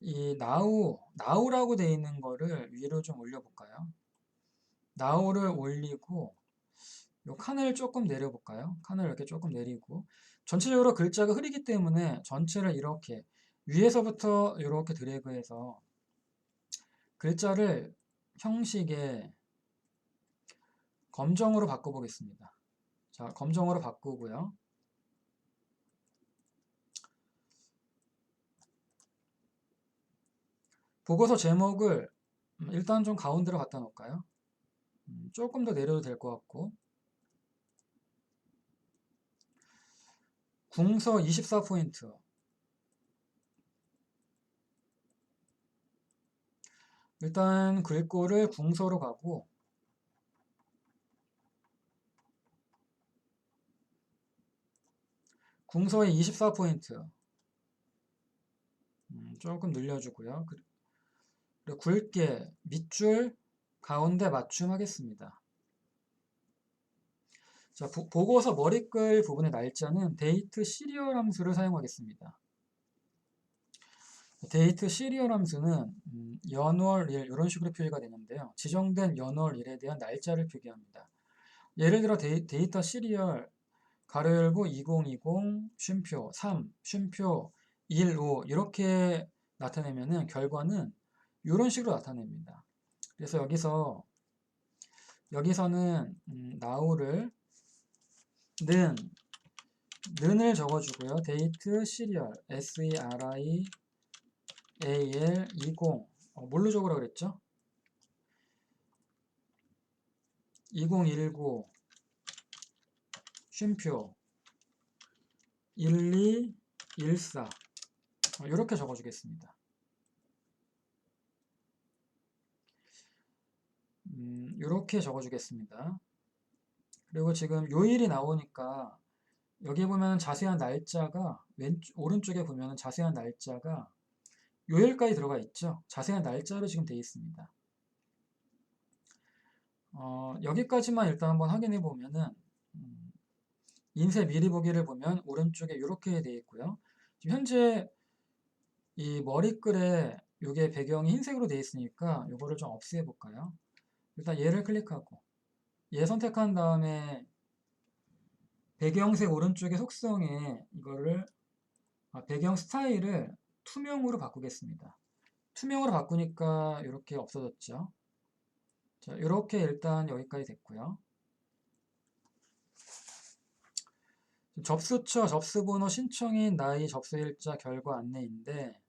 이 now라고 되어 있는 거를 위로 좀 올려볼까요? now를 올리고 요 칸을 조금 내려볼까요? 칸을 이렇게 조금 내리고 전체적으로 글자가 흐리기 때문에 전체를 이렇게 위에서부터 이렇게 드래그해서 글자를 형식의 검정으로 바꿔보겠습니다. 자, 검정으로 바꾸고요. 보고서 제목을 일단 좀 가운데로 갖다 놓을까요? 조금 더 내려도 될 것 같고 궁서 24포인트 일단 글꼴을 궁서로 가고 궁서의 24포인트 조금 늘려주고요. 그리고 굵게 밑줄 가운데 맞춤 하겠습니다. 자, 보고서 머리글 부분의 날짜는 데이트 시리얼 함수를 사용하겠습니다. 데이트 시리얼 함수는 연월, 일 이런 식으로 표기가 되는데요. 지정된 연월, 일에 대한 날짜를 표기합니다. 예를 들어 데이터 시리얼 가로 열고 2020 쉼표 3 쉼표 15 이렇게 나타내면은 결과는 이런 식으로 나타냅니다. 그래서 여기서는 now를 는을 적어주고요. 데이트 시리얼 SERIAL 20 뭘로 적으라 그랬죠? 2019 쉼표 1214 이렇게 적어주겠습니다. 이렇게 적어주겠습니다. 그리고 지금 요일이 나오니까 여기 보면 자세한 날짜가 오른쪽에 보면 자세한 날짜가 요일까지 들어가 있죠. 자세한 날짜로 지금 되어 있습니다. 여기까지만 일단 한번 확인해 보면은 인쇄 미리 보기를 보면 오른쪽에 이렇게 되어 있고요. 지금 현재 이 머리글에 이게 배경이 흰색으로 되어 있으니까 이거를 좀 없애 볼까요? 일단 얘를 클릭하고 얘 선택한 다음에 배경색 오른쪽에 속성에 이거를 배경 스타일을 투명으로 바꾸겠습니다. 투명으로 바꾸니까 이렇게 없어졌죠. 자, 이렇게 일단 여기까지 됐고요. 접수처, 접수번호, 신청인, 나이, 접수일자, 결과 안내인데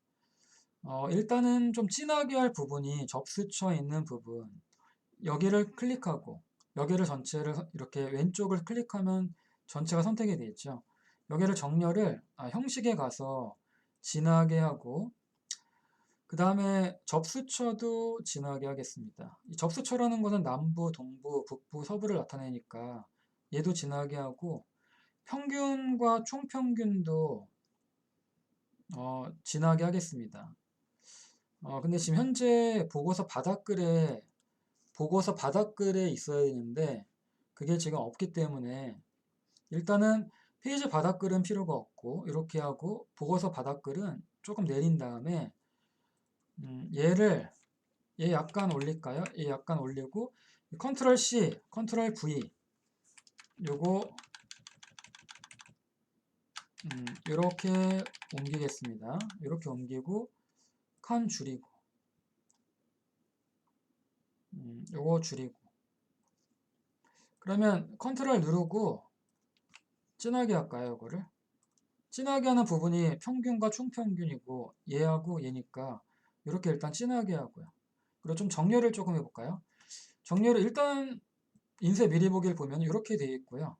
일단은 좀 진하게 할 부분이 접수처에 있는 부분 여기를 클릭하고 여기를 전체를 이렇게 왼쪽을 클릭하면 전체가 선택이 되어 있죠. 여기를 정렬을 형식에 가서 진하게 하고 그 다음에 접수처도 진하게 하겠습니다. 이 접수처라는 것은 남부, 동부, 북부, 서부를 나타내니까 얘도 진하게 하고 평균과 총평균도 진하게 하겠습니다. 근데 지금 현재 보고서 바닥글에 있어야 되는데 그게 지금 없기 때문에 일단은 페이지 바닥글은 필요가 없고 이렇게 하고 보고서 바닥글은 조금 내린 다음에 얘 약간 올릴까요? 얘 약간 올리고 컨트롤 C, 컨트롤 V 요거 이렇게 옮기겠습니다. 이렇게 옮기고 칸 줄이고 요거 줄이고 그러면 컨트롤 누르고 진하게 할까요? 이거를 진하게 하는 부분이 평균과 총평균이고 얘하고 얘니까 이렇게 일단 진하게 하고요. 그리고 좀 정렬을 조금 해볼까요? 정렬을 일단 인쇄 미리 보기를 보면 이렇게 되어 있고요.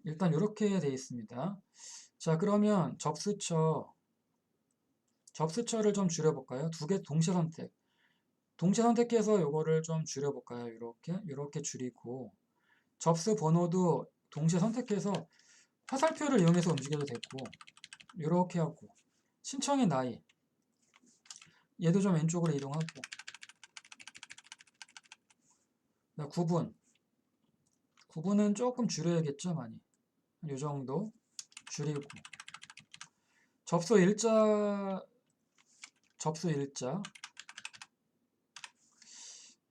일단 이렇게 되어 있습니다. 자, 그러면 접수처를 좀 줄여볼까요? 두 개 동시 선택. 동시 선택해서 요거를 좀 줄여볼까요? 이렇게 줄이고 접수 번호도 동시에 선택해서 화살표를 이용해서 움직여도 되고 이렇게 하고 신청의 나이 얘도 좀 왼쪽으로 이동하고 구분은 조금 줄여야겠죠 많이 이 정도 줄이고 접수 일자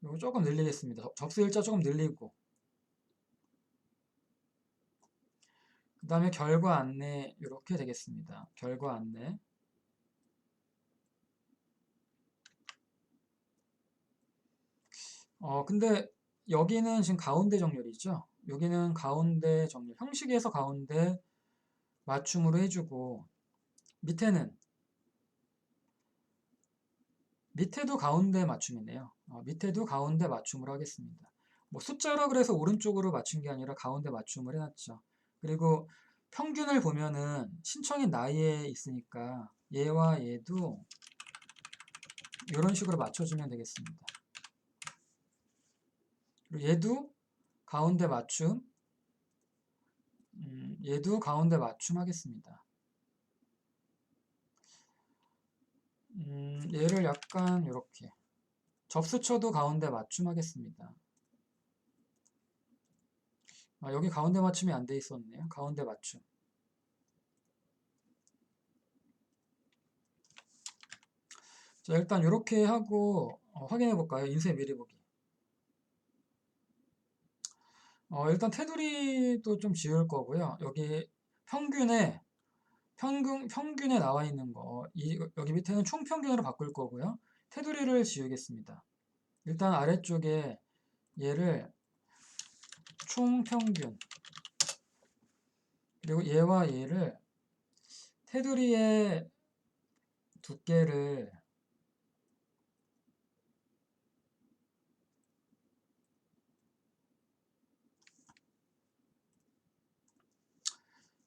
이거 조금 늘리겠습니다. 접수 일자 조금 늘리고 그 다음에 결과 안내 이렇게 되겠습니다. 결과 안내 근데 여기는 지금 가운데 정렬이죠. 여기는 가운데 정렬 형식에서 가운데 맞춤으로 해주고 밑에도 가운데 맞춤이네요. 밑에도 가운데 맞춤으로 하겠습니다. 뭐 숫자라 그래서 오른쪽으로 맞춘 게 아니라 가운데 맞춤을 해놨죠. 그리고 평균을 보면은 신청인 나이에 있으니까 얘와 얘도 이런 식으로 맞춰주면 되겠습니다. 그리고 얘도 가운데 맞춤 하겠습니다. 얘를 약간 이렇게 접수처도 가운데 맞춤 하겠습니다. 여기 가운데 맞춤이 안 돼 있었네요. 가운데 맞춤. 자, 일단 이렇게 하고 확인해 볼까요? 인쇄 미리 보기. 일단 테두리도 좀 지울 거고요. 여기 평균에 나와 있는 거, 여기 밑에는 총평균으로 바꿀 거고요. 테두리를 지우겠습니다. 일단 아래쪽에 얘를 총평균, 그리고 얘와 얘를 테두리의 두께를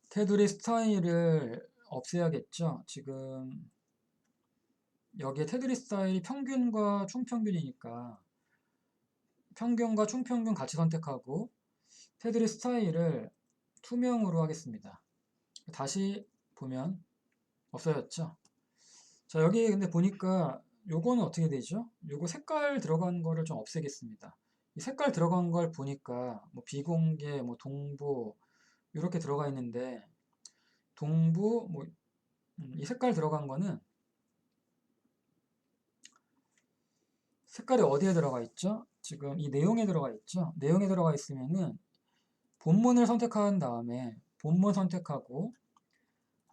테두리 스타일을 없애야겠죠. 지금 여기에 테두리 스타일이 평균과 총평균이니까 평균과 총평균 같이 선택하고 테두리 스타일을 투명으로 하겠습니다. 다시 보면 없어졌죠. 자, 여기 근데 보니까 요거는 어떻게 되죠? 요거 색깔 들어간 거를 좀 없애겠습니다. 이 색깔 들어간 걸 보니까 뭐 비공개, 뭐 동부 이렇게 들어가 있는데 동부 뭐 이 색깔 들어간 거는 색깔이 어디에 들어가 있죠? 지금 이 내용에 들어가 있죠? 내용에 들어가 있으면은 본문을 선택한 다음에 본문 선택하고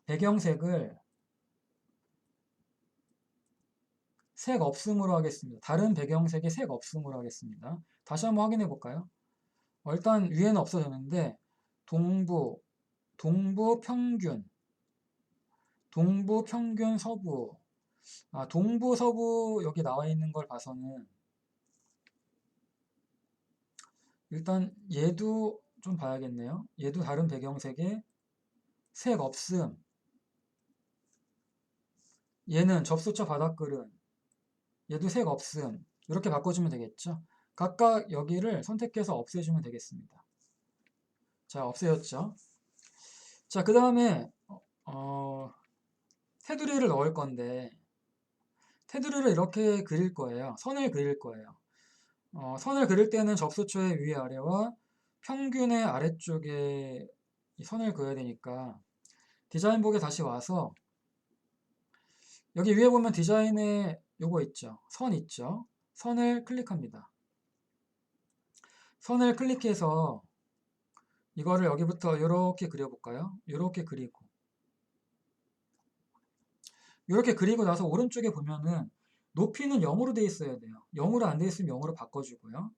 배경색을 색 없음으로 하겠습니다. 다른 배경색의 색 없음으로 하겠습니다. 다시 한번 확인해 볼까요? 일단 위에는 없어졌는데 동부, 동부 평균, 동부 평균 서부 동부 서부 여기 나와 있는 걸 봐서는 일단 얘도 좀 봐야겠네요. 얘도 다른 배경색의 색 없음 얘는 접수처 바닥글은 얘도 색 없음 이렇게 바꿔주면 되겠죠. 각각 여기를 선택해서 없애주면 되겠습니다. 자, 없애졌죠. 자, 그 다음에 테두리를 넣을 건데 테두리를 이렇게 그릴 거예요. 선을 그릴 거예요. 선을 그릴 때는 접수처의 위아래와 평균의 아래쪽에 이 선을 그어야 되니까 디자인복에 다시 와서 여기 위에 보면 디자인에 요거 있죠. 선 있죠. 선을 클릭합니다. 선을 클릭해서 이거를 여기부터 이렇게 그려볼까요? 이렇게 그리고 이렇게 그리고 나서 오른쪽에 보면은 높이는 0으로 돼 있어야 돼요. 0으로 안 돼 있으면 0으로 바꿔주고요.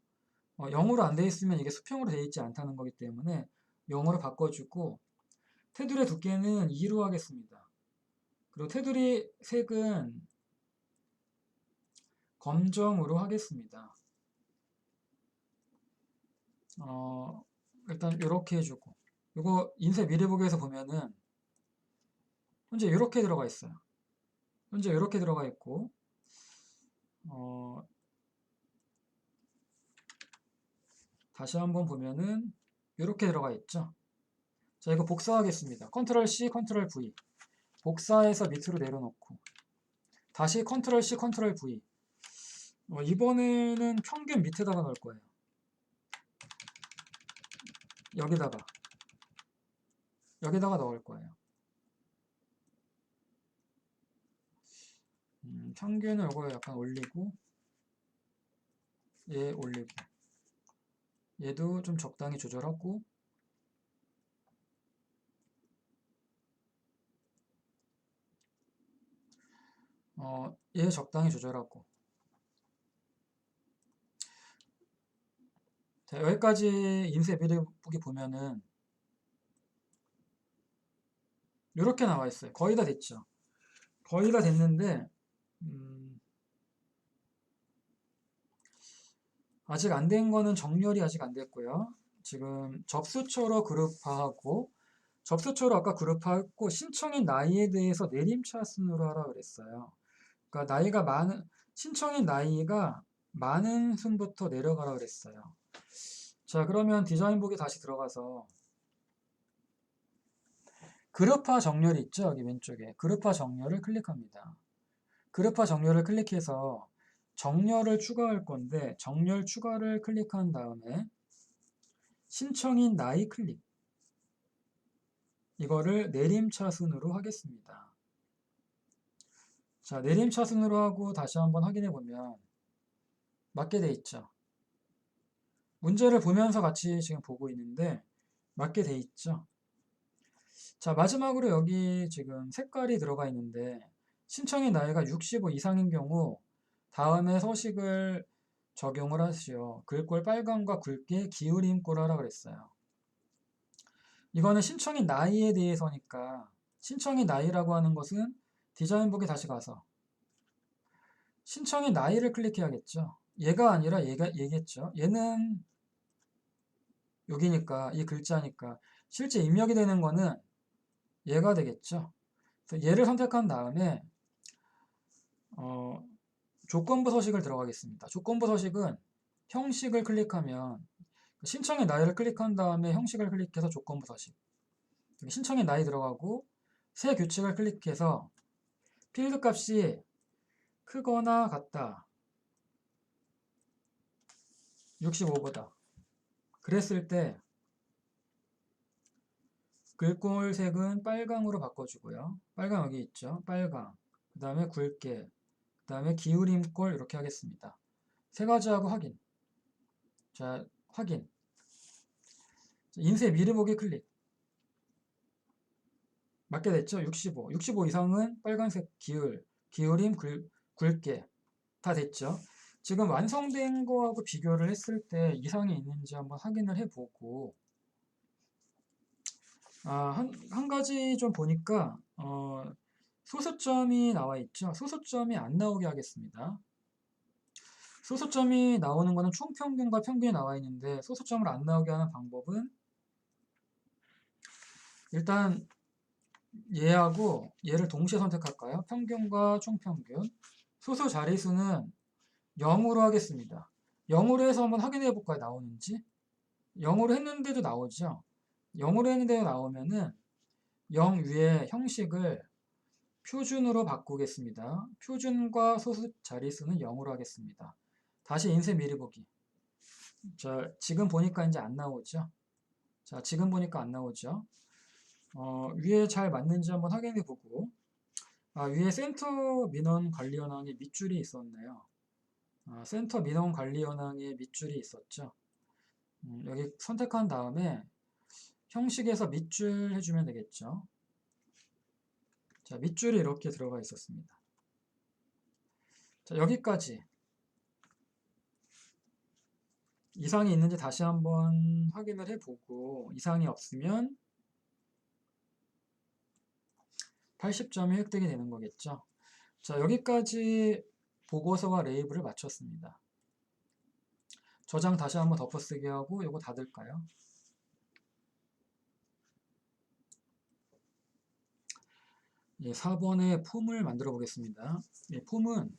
0으로 안 돼 있으면 이게 수평으로 돼 있지 않다는 거기 때문에 0으로 바꿔주고 테두리의 두께는 2로 하겠습니다. 그리고 테두리 색은 검정으로 하겠습니다. 일단 이렇게 해주고 이거 인쇄 미리 보기에서 보면은 현재 이렇게 들어가 있어요. 현재 이렇게 들어가 있고 다시 한번 보면은 이렇게 들어가 있죠. 자, 이거 복사하겠습니다. 컨트롤 C, 컨트롤 V. 복사해서 밑으로 내려놓고 다시 컨트롤 C, 컨트롤 V. 이번에는 평균 밑에다가 넣을 거예요. 여기다가 넣을 거예요. 평균을 이거 약간 올리고 얘 올리고 얘도 좀 적당히 조절하고 얘 적당히 조절하고 자, 여기까지 인쇄 미리 보기 보면은 이렇게 나와 있어요. 거의 다 됐죠. 거의 다 됐는데 아직 안 된 거는 정렬이 아직 안 됐고요. 지금 접수처로 그룹화하고 접수처로 아까 그룹화했고 신청인 나이에 대해서 내림차순으로 하라 그랬어요. 그러니까 신청인 나이가 많은 순부터 내려가라 그랬어요. 자, 그러면 디자인북에 다시 들어가서 그룹화 정렬이 있죠? 여기 왼쪽에 그룹화 정렬을 클릭합니다. 그룹화 정렬을 클릭해서 정렬을 추가할 건데 정렬 추가를 클릭한 다음에 신청인 나이 클릭 이거를 내림차순으로 하겠습니다. 자, 내림차순으로 하고 다시 한번 확인해 보면 맞게 돼 있죠. 문제를 보면서 같이 지금 보고 있는데 맞게 돼 있죠. 자, 마지막으로 여기 지금 색깔이 들어가 있는데 신청인 나이가 65 이상인 경우 다음에 서식을 적용을 하시오. 글꼴 빨강과 굵게 기울임꼴 하라 그랬어요. 이거는 신청인 나이에 대해서니까 신청인 나이라고 하는 것은 디자인북에 다시 가서 신청인 나이를 클릭해야겠죠. 얘가 아니라 얘겠죠. 얘는 여기니까 이 글자니까 실제 입력이 되는 거는 얘가 되겠죠. 그래서 얘를 선택한 다음에 조건부 서식을 들어가겠습니다. 조건부 서식은 형식을 클릭하면 신청의 나이를 클릭한 다음에 형식을 클릭해서 조건부 서식 신청의 나이 들어가고 새 규칙을 클릭해서 필드 값이 크거나 같다 65보다 그랬을 때 글꼴 색은 빨강으로 바꿔주고요. 빨강 여기 있죠. 빨강 그 다음에 굵게 그 다음에 기울임꼴 이렇게 하겠습니다. 세 가지 하고 확인. 자, 확인. 인쇄 미리 보기 클릭. 맞게 됐죠? 65. 65 이상은 빨간색 기울임, 굵게 다 됐죠? 지금 완성된 거하고 비교를 했을 때 이상이 있는지 한번 확인을 해보고 한 가지 좀 보니까 소수점이 나와 있죠? 소수점이 안 나오게 하겠습니다. 소수점이 나오는 거는 총평균과 평균이 나와 있는데 소수점을 안 나오게 하는 방법은 일단 얘하고 얘를 동시에 선택할까요? 평균과 총평균 소수 자릿수는 0으로 하겠습니다. 0으로 해서 한번 확인해 볼까요? 나오는지 0으로 했는데도 나오죠? 0으로 했는데도 나오면은 0 위에 형식을 표준으로 바꾸겠습니다. 표준과 소수 자릿수는 0으로 하겠습니다. 다시 인쇄 미리 보기 자, 지금 보니까 이제 안 나오죠? 자, 지금 보니까 안 나오죠? 위에 잘 맞는지 한번 확인해 보고, 위에 센터 민원 관리 현황에 밑줄이 있었네요. 센터 민원 관리 현황에 밑줄이 있었죠. 여기 선택한 다음에 형식에서 밑줄 해주면 되겠죠. 자, 밑줄이 이렇게 들어가 있었습니다. 자, 여기까지 이상이 있는지 다시 한번 확인을 해보고 이상이 없으면 80점이 획득이 되는 거겠죠. 자, 여기까지 보고서와 레이블을 마쳤습니다. 저장 다시 한번 덮어쓰기 하고 이거 닫을까요? 예, 4번의 폼을 만들어 보겠습니다. 예, 폼은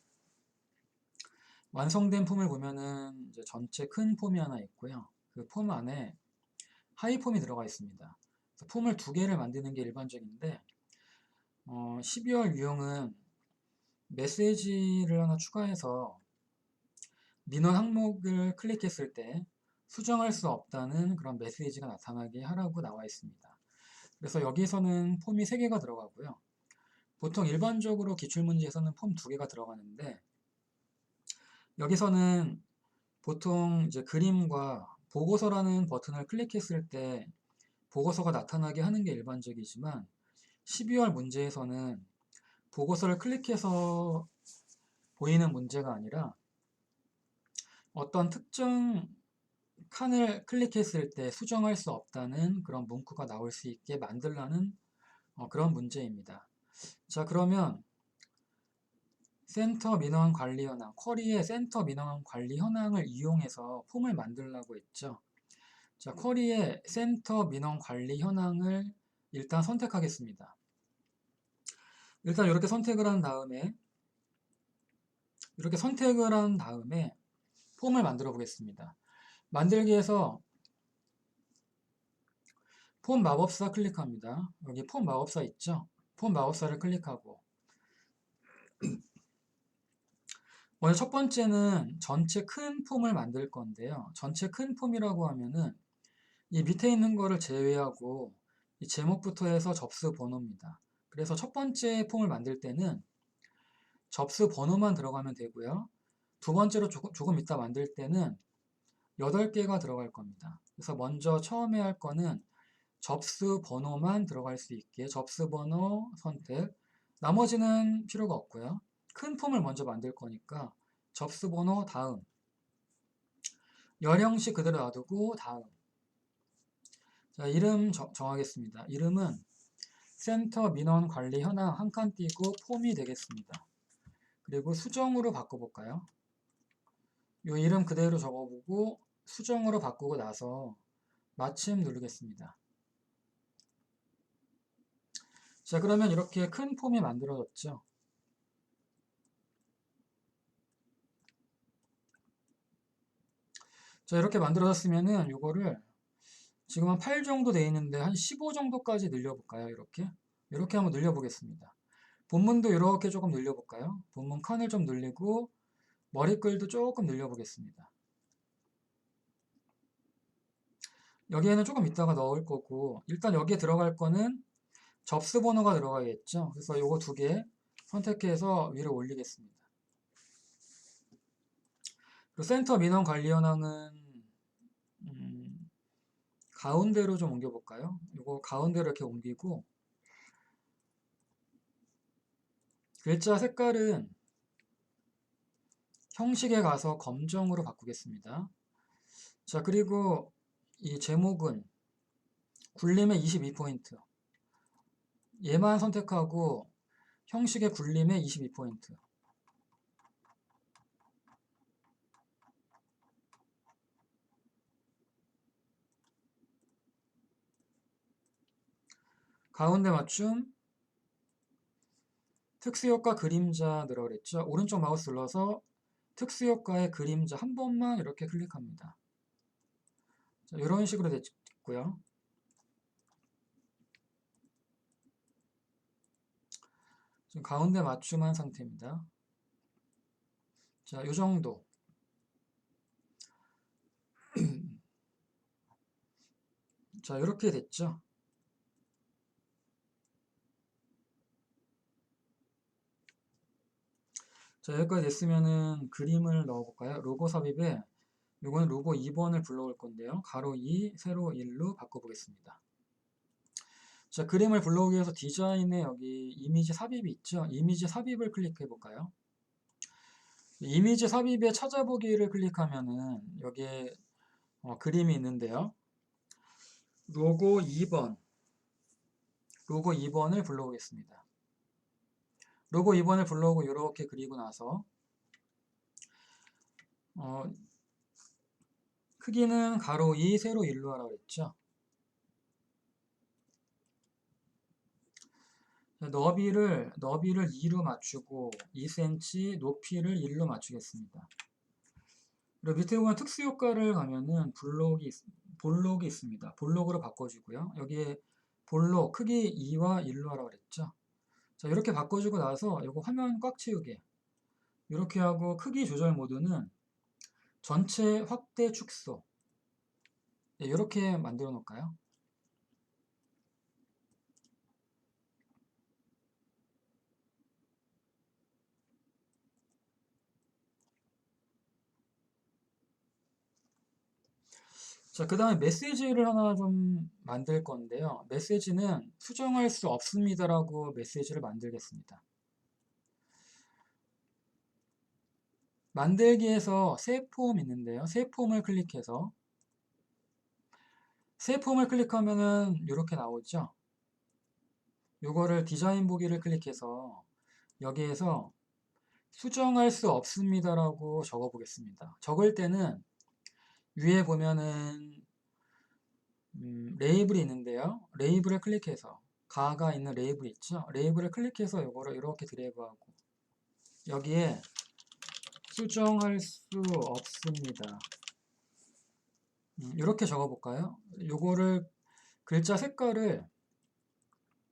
완성된 폼을 보면은 이제 전체 큰 폼이 하나 있고요. 그 폼 안에 하이 폼이 들어가 있습니다. 폼을 두 개를 만드는 게 일반적인데 12월 유형은 메시지를 하나 추가해서 민원 항목을 클릭했을 때 수정할 수 없다는 그런 메시지가 나타나게 하라고 나와 있습니다. 그래서 여기서는 폼이 3개가 들어가고요. 보통 일반적으로 기출문제에서는 폼 2개가 들어가는데 여기서는 보통 이제 그림과 보고서라는 버튼을 클릭했을 때 보고서가 나타나게 하는 게 일반적이지만 12월 문제에서는 보고서를 클릭해서 보이는 문제가 아니라 어떤 특정 칸을 클릭했을 때 수정할 수 없다는 그런 문구가 나올 수 있게 만들라는 그런 문제입니다. 자, 그러면 센터 민원 관리 현황, 쿼리의 센터 민원 관리 현황을 이용해서 폼을 만들라고 했죠. 자, 쿼리의 센터 민원 관리 현황을 일단 선택하겠습니다. 일단 이렇게 선택을 한 다음에 폼을 만들어 보겠습니다. 만들기에서 폼 마법사 클릭합니다. 여기 폼 마법사 있죠? 폼 마법사를 클릭하고 먼저 첫 번째는 전체 큰 폼을 만들 건데요. 전체 큰 폼이라고 하면은 이 밑에 있는 거를 제외하고 이 제목부터 해서 접수 번호입니다. 그래서 첫 번째 폼을 만들 때는 접수 번호만 들어가면 되고요. 두 번째로 조금 이따 만들 때는 8개가 들어갈 겁니다. 그래서 먼저 처음에 할 거는 접수 번호만 들어갈 수 있게 접수 번호 선택, 나머지는 필요가 없고요. 큰 폼을 먼저 만들 거니까 접수 번호 다음, 열 형식 그대로 놔두고 다음. 자, 이름 정하겠습니다. 이름은 센터 민원 관리 현황 한 칸 띄고 폼이 되겠습니다. 그리고 수정으로 바꿔볼까요? 이 이름 그대로 적어보고 수정으로 바꾸고 나서 마침 누르겠습니다. 자, 그러면 이렇게 큰 폼이 만들어졌죠. 자, 이렇게 만들어졌으면은 이거를 지금 한 8 정도 돼 있는데 한 15 정도까지 늘려볼까요? 이렇게 한번 늘려보겠습니다. 본문도 이렇게 조금 늘려볼까요? 본문 칸을 좀 늘리고 머리글도 조금 늘려보겠습니다. 여기에는 조금 이따가 넣을 거고 일단 여기에 들어갈 거는 접수 번호가 들어가겠죠. 그래서 요거 2개 선택해서 위로 올리겠습니다. 그리고 센터 민원 관리 현황은 가운데로 좀 옮겨볼까요? 요거 가운데로 이렇게 옮기고 글자 색깔은 형식에 가서 검정으로 바꾸겠습니다. 자, 그리고 이 제목은 굴림의 22포인트. 얘만 선택하고 형식의 굴림의 22포인트. 가운데 맞춤, 특수효과 그림자 넣으라고 그랬죠. 오른쪽 마우스 눌러서 특수효과의 그림자 한 번만 이렇게 클릭합니다. 자, 이런 식으로 됐고요. 지금 가운데 맞춤한 상태입니다. 자, 이 정도. 자, 이렇게 됐죠. 자, 여기까지 됐으면은 그림을 넣어볼까요? 로고 삽입에 이건 로고 2번을 불러올 건데요. 가로 2, 세로 1로 바꿔보겠습니다. 자, 그림을 불러오기 위해서 디자인에 여기 이미지 삽입이 있죠. 이미지 삽입을 클릭해 볼까요? 이미지 삽입에 찾아보기를 클릭하면은 여기에 그림이 있는데요. 로고 2번, 로고 2번을 불러오겠습니다. 로고 2번을 불러오고 이렇게 그리고 나서 크기는 가로 2, 세로 1로 하라고 했죠. 너비를 2로 맞추고 2cm, 높이를 1로 맞추겠습니다. 그리고 밑에 보면 특수 효과를 가면은 볼록이 있습니다. 볼록으로 바꿔주고요. 여기에 볼록 크기 2와 1로 하라고 그랬죠. 자, 이렇게 바꿔주고 나서 이거 화면 꽉 채우게 이렇게 하고 크기 조절 모드는 전체 확대 축소 이렇게 만들어 놓을까요? 자, 그 다음에 메시지를 하나 좀 만들 건데요. 메시지는 수정할 수 없습니다라고 메시지를 만들겠습니다. 만들기에서 새 폼 있는데요. 새 폼을 클릭해서 새 폼을 클릭하면은 이렇게 나오죠. 요거를 디자인 보기를 클릭해서 여기에서 수정할 수 없습니다라고 적어 보겠습니다. 적을 때는 위에 보면은 레이블이 있는데요. 레이블을 클릭해서 가가 있는 레이블 있죠. 레이블을 클릭해서 요거를 이렇게 드래그하고 여기에 수정할 수 없습니다. 이렇게 적어 볼까요? 요거를 글자 색깔을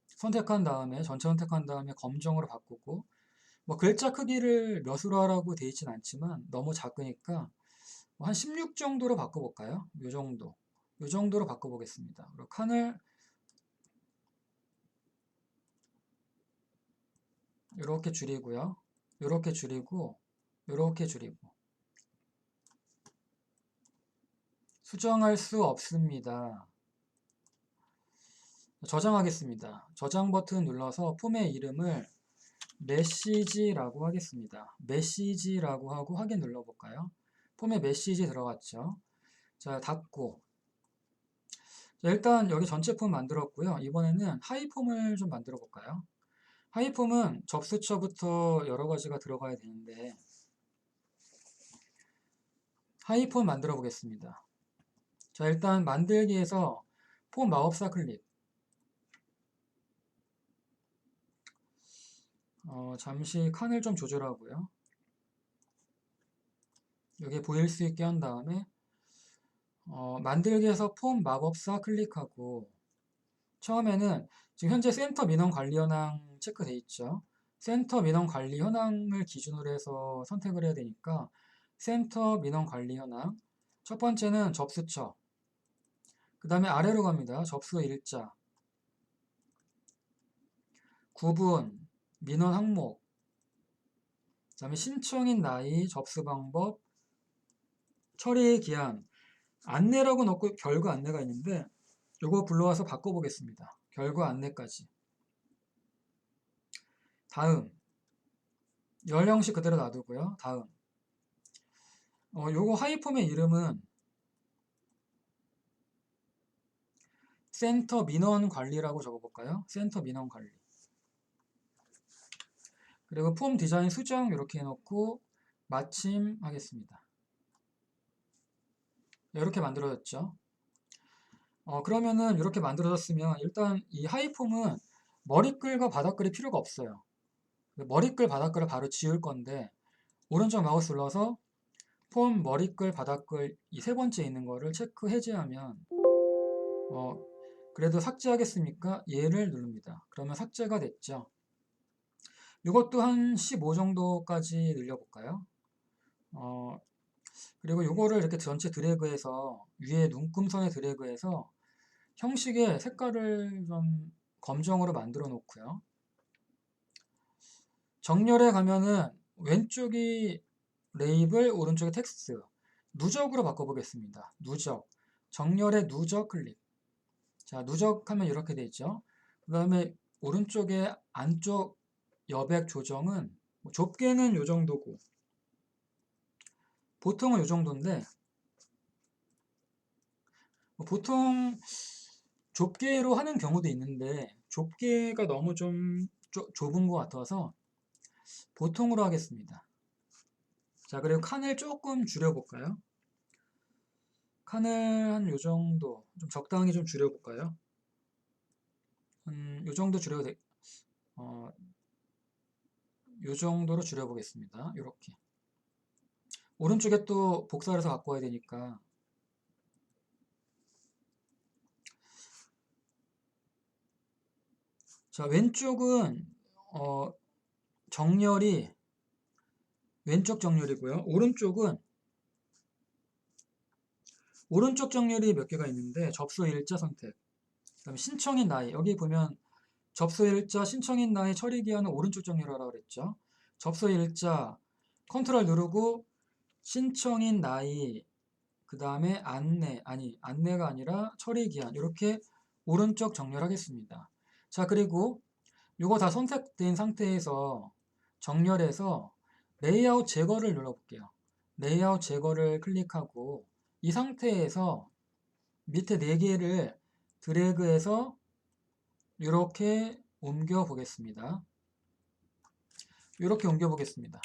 선택한 다음에 전체 선택한 다음에 검정으로 바꾸고 뭐 글자 크기를 몇으로 하라고 돼 있진 않지만 너무 작으니까 한 16 정도로 바꿔볼까요? 요 정도. 요 정도로 바꿔보겠습니다. 그리고 칸을 이렇게 줄이고요. 이렇게 줄이고 이렇게 줄이고 수정할 수 없습니다. 저장하겠습니다. 저장 버튼 눌러서 폼의 이름을 메시지라고 하겠습니다. 메시지라고 하고 확인 눌러볼까요? 폼에 메시지 들어갔죠. 자, 닫고. 자, 일단 여기 전체 폼 만들었고요. 이번에는 하이폼을 좀 만들어 볼까요? 하이폼은 접수처부터 여러 가지가 들어가야 되는데 하이폼 만들어 보겠습니다. 자, 일단 만들기에서 폼 마법사 클릭. 잠시 칸을 좀 조절하고요. 여기 보일 수 있게 한 다음에 만들기에서 폼 마법사 클릭하고 처음에는 지금 현재 센터 민원 관리 현황 체크돼 있죠. 센터 민원 관리 현황을 기준으로 해서 선택을 해야 되니까 센터 민원 관리 현황 첫 번째는 접수처 그 다음에 아래로 갑니다. 접수 일자 구분 민원 항목 그 다음에 신청인 나이 접수 방법 처리 기한 안내라고 넣고 결과 안내가 있는데 이거 불러와서 바꿔보겠습니다. 결과 안내까지. 다음 연령식 그대로 놔두고요. 다음 요거 하이폼의 이름은 센터 민원 관리라고 적어볼까요? 센터 민원 관리. 그리고 폼 디자인 수정 이렇게 해놓고 마침 하겠습니다. 이렇게 만들어졌죠. 그러면은 이렇게 만들어졌으면 일단 이 하이폼은 머리글과 바닥글이 필요가 없어요. 머리글 바닥글을 바로 지울 건데 오른쪽 마우스 눌러서 폼 머리글 바닥글 이 세 번째 있는 거를 체크 해제하면 그래도 삭제하겠습니까? 얘를 누릅니다. 그러면 삭제가 됐죠. 이것도 한 15 정도까지 늘려볼까요? 그리고 이거를 이렇게 전체 드래그해서 위에 눈금선에 드래그해서 형식의 색깔을 좀 검정으로 만들어 놓고요. 정렬에 가면은 왼쪽이 레이블, 오른쪽이 텍스트. 누적으로 바꿔보겠습니다. 누적. 정렬의 누적 클릭. 자, 누적하면 이렇게 돼 있죠. 그 다음에 오른쪽에 안쪽 여백 조정은 좁게는 요 정도고 보통은 요 정도인데 보통 좁게로 하는 경우도 있는데 좁게가 너무 좀 좁은 것 같아서 보통으로 하겠습니다. 자, 그리고 칸을 조금 줄여볼까요? 칸을 한 요 정도, 좀 적당히 좀 줄여볼까요? 요 정도 줄여도 요 정도로 줄여보겠습니다. 이렇게. 오른쪽에 또 복사를 해서 갖고 와야 되니까. 자, 왼쪽은 정렬이 왼쪽 정렬이고요. 오른쪽 정렬이 몇 개가 있는데 접수 일자 선택. 그다음에 신청인 나이. 여기 보면 접수 일자, 신청인 나이, 처리 기한은 오른쪽 정렬하라고 그랬죠. 접수 일자 컨트롤 누르고 신청인 나이 그 다음에 안내가 아니라 처리 기한 이렇게 오른쪽 정렬하겠습니다. 자, 그리고 이거 다 선택된 상태에서 정렬해서 레이아웃 제거를 눌러볼게요. 레이아웃 제거를 클릭하고 이 상태에서 밑에 4개를 드래그해서 이렇게 옮겨 보겠습니다. 이렇게 옮겨 보겠습니다.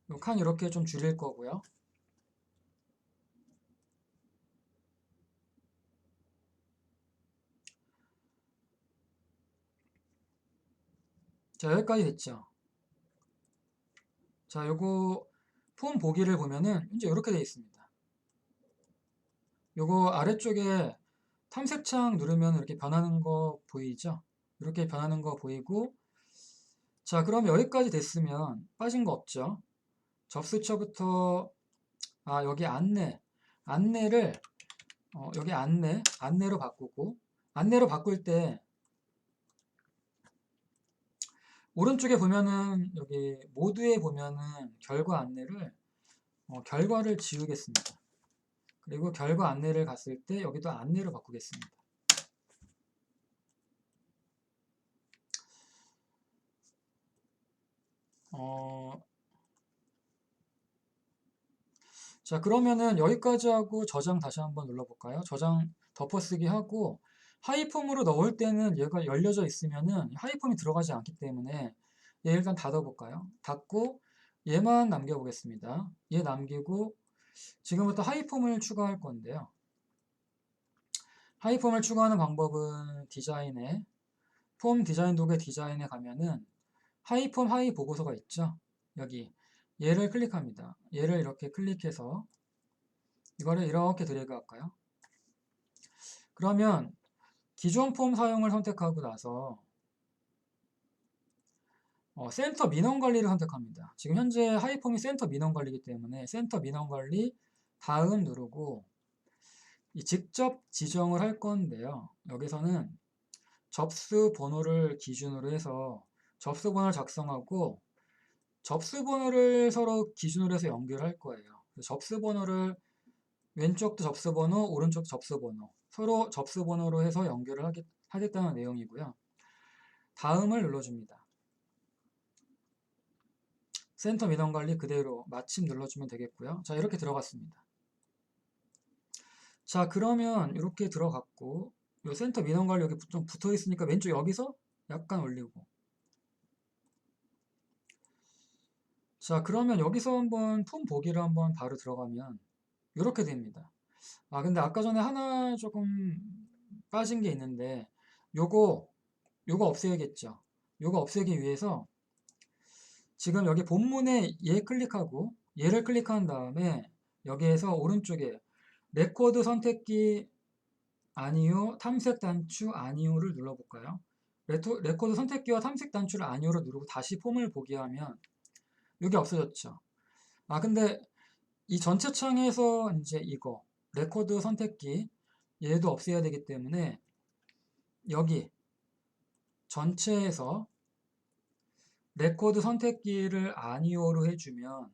이 칸 이렇게 좀 줄일 거고요. 자, 여기까지 됐죠. 자, 요거 폼 보기를 보면은 이제 이렇게 되어 있습니다. 요거 아래쪽에 탐색창 누르면 이렇게 변하는 거 보이죠? 이렇게 변하는 거 보이고, 자, 그럼 여기까지 됐으면 빠진 거 없죠? 접수처부터 여기 안내를 여기 안내로 바꾸고, 안내로 바꿀 때 오른쪽에 보면은 여기 모드에 보면은 결과 안내를 결과를 지우겠습니다. 그리고 결과 안내를 갔을 때 여기도 안내로 바꾸겠습니다. 자, 그러면은 여기까지 하고 저장 다시 한번 눌러볼까요? 저장 덮어쓰기 하고 하이폼으로 넣을 때는 얘가 열려져 있으면은 하이폼이 들어가지 않기 때문에 얘 일단 닫아볼까요? 닫고 얘만 남겨보겠습니다. 얘 남기고 지금부터 하이폼을 추가할 건데요. 하이폼을 추가하는 방법은 디자인에 폼 디자인 도구의 디자인에 가면은 하이폼 하이 보고서가 있죠. 여기 얘를 클릭합니다. 얘를 이렇게 클릭해서 이거를 이렇게 드래그 할까요? 그러면 기존 폼 사용을 선택하고 나서 센터 민원 관리를 선택합니다. 지금 현재 하이폼이 센터 민원 관리이기 때문에 센터 민원 관리 다음 누르고 직접 지정을 할 건데요. 여기서는 접수 번호를 기준으로 해서 접수 번호를 작성하고 접수 번호를 서로 기준으로 해서 연결할 거예요. 접수 번호를 왼쪽도 접수 번호, 오른쪽 접수 번호 서로 접수 번호로 해서 연결을 하겠다는 내용이고요. 다음을 눌러줍니다. 센터 민원 관리 그대로 마침 눌러주면 되겠고요. 자, 이렇게 들어갔습니다. 자, 그러면 이렇게 들어갔고 요 센터 민원 관리 여기 좀 붙어 있으니까 왼쪽 여기서 약간 올리고 자, 그러면 여기서 한번 폼 보기를 한번 바로 들어가면 이렇게 됩니다. 근데 아까 전에 하나 조금 빠진 게 있는데 요거 없애야겠죠. 요거 없애기 위해서 지금 여기 본문에 얘 클릭하고 얘를 클릭한 다음에 여기에서 오른쪽에 레코드 선택기 아니요, 탐색 단추 아니요를 눌러볼까요? 레코드 선택기와 탐색 단추를 아니요로 누르고 다시 폼을 보기 하면 이게 없어졌죠. 근데 이 전체 창에서 이제 이거 레코드 선택기 얘도 없애야 되기 때문에 여기 전체에서 레코드 선택기를 아니오로 해주면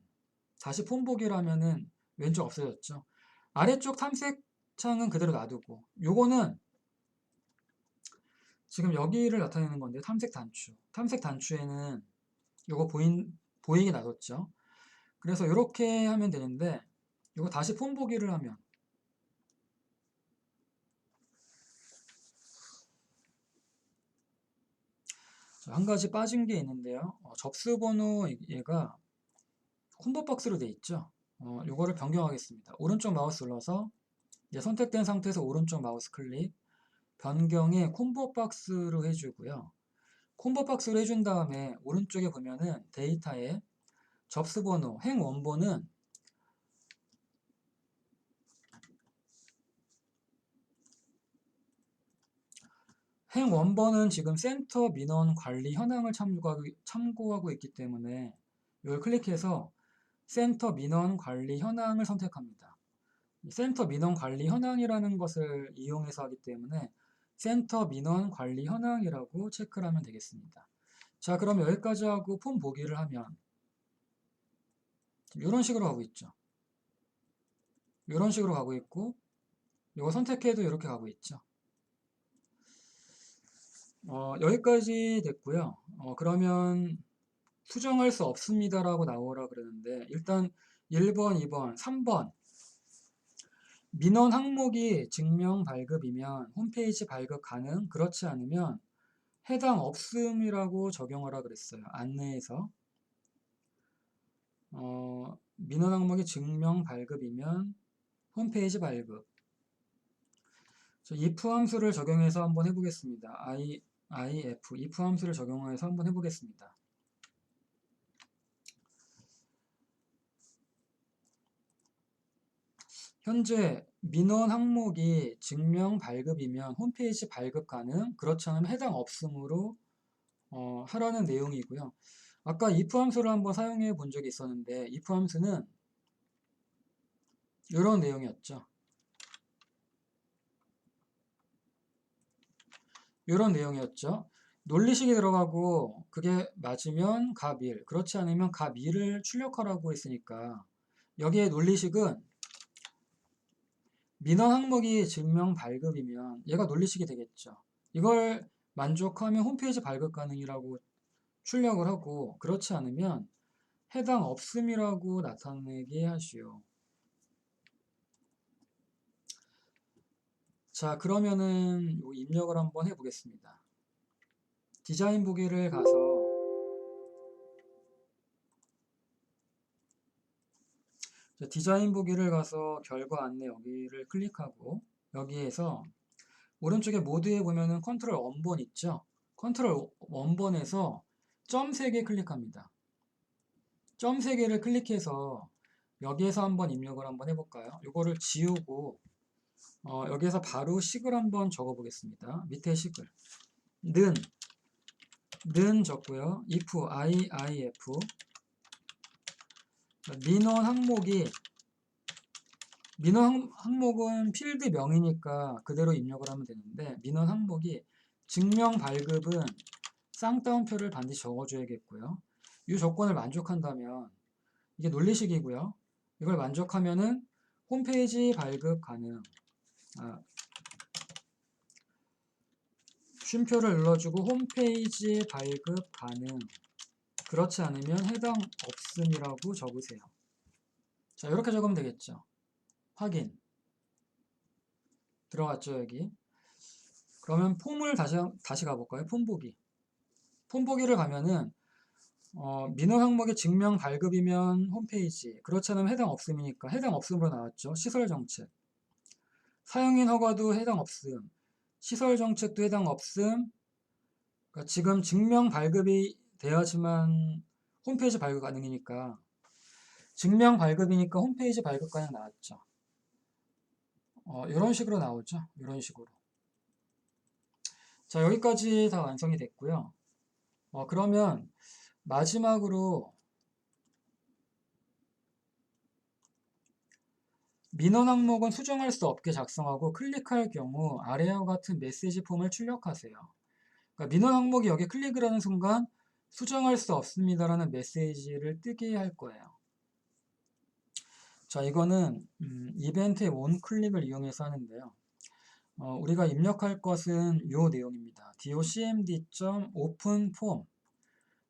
다시 폼 보기를 하면은 왼쪽 없어졌죠. 아래쪽 탐색 창은 그대로 놔두고 요거는 지금 여기를 나타내는 건데 탐색 단추. 탐색 단추에는 요거 보이게 놔뒀죠. 그래서 이렇게 하면 되는데 이거 다시 폼 보기를 하면 한 가지 빠진 게 있는데요. 접수 번호 얘가 콤보 박스로 돼 있죠. 요거를 변경하겠습니다. 오른쪽 마우스 눌러서 이제 선택된 상태에서 오른쪽 마우스 클릭 변경에 콤보 박스로 해주고요. 콤보 박스로 해준 다음에 오른쪽에 보면은 데이터에 접수 번호, 행 원본은 행 원본은 지금 센터 민원 관리 현황을 참고하고 있기 때문에 이걸 클릭해서 센터 민원 관리 현황을 선택합니다. 센터 민원 관리 현황이라는 것을 이용해서 하기 때문에 센터 민원 관리 현황이라고 체크를 하면 되겠습니다. 자, 그럼 여기까지 하고 폼 보기를 하면 이런 식으로 가고 있죠. 이런 식으로 가고 있고 이거 선택해도 이렇게 가고 있죠. 여기까지 됐고요. 그러면 수정할 수 없습니다라고 나오라 그러는데 일단 1번, 2번, 3번 민원 항목이 증명 발급이면 홈페이지 발급 가능, 그렇지 않으면 해당 없음이라고 적용하라 그랬어요. 안내에서 민원 항목이 증명 발급이면 홈페이지 발급. if 함수를 적용해서 한번 해보겠습니다. if 함수를 적용해서 한번 해보겠습니다. 현재 민원 항목이 증명 발급이면 홈페이지 발급 가능, 그렇지 않으면 해당 없음으로 하라는 내용이고요. 아까 if 함수를 한번 사용해 본 적이 있었는데 if 함수는 이런 내용이었죠. 이런 내용이었죠. 논리식이 들어가고 그게 맞으면 가1, 그렇지 않으면 가2를 출력하라고 했으니까 여기에 논리식은 민원 항목이 증명 발급이면 얘가 논리식이 되겠죠. 이걸 만족하면 홈페이지 발급 가능이라고 출력을 하고 그렇지 않으면 해당 없음이라고 나타내게 하시오. 자, 그러면은 요 입력을 한번 해보겠습니다. 디자인 보기를 가서 디자인 보기를 가서 결과 안내 여기를 클릭하고 여기에서 오른쪽에 모드에 보면은 컨트롤 원본 있죠? 컨트롤 원본에서 점 3개 클릭합니다. 점 3개를 클릭해서 여기에서 한번 입력을 한번 해볼까요? 이거를 지우고 여기에서 바로 식을 한번 적어 보겠습니다. 밑에 식을 는 적고요. if if 민원 항목은 필드 명이니까 그대로 입력을 하면 되는데 민원 항목이 증명 발급은 쌍따옴표를 반드시 적어줘야겠고요. 이 조건을 만족한다면 이게 논리식이고요. 이걸 만족하면은 홈페이지 발급 가능. 쉼표를 눌러주고 홈페이지 발급 가능. 그렇지 않으면 해당 없음이라고 적으세요. 자, 이렇게 적으면 되겠죠. 확인. 들어갔죠, 여기. 그러면 폼을 다시 가볼까요? 폼 보기. 폼 보기를 가면은 민원 항목의 증명 발급이면 홈페이지, 그렇지 않으면 해당 없음이니까 해당 없음으로 나왔죠. 시설 정책. 사용인 허가도 해당 없음. 시설 정책도 해당 없음. 그러니까 지금 증명 발급이 돼야지만 홈페이지 발급 가능이니까 증명 발급이니까 홈페이지 발급 가능 나왔죠. 이런 식으로 나오죠. 이런 식으로. 자, 여기까지 다 완성이 됐고요. 그러면 마지막으로 민원 항목은 수정할 수 없게 작성하고 클릭할 경우 아래와 같은 메시지 폼을 출력하세요. 그러니까 민원 항목이 여기 클릭을 하는 순간 수정할 수 없습니다라는 메시지를 뜨게 할 거예요. 자, 이거는 이벤트의 onClick을 이용해서 하는데요. 우리가 입력할 것은 이 내용입니다. docmd.openform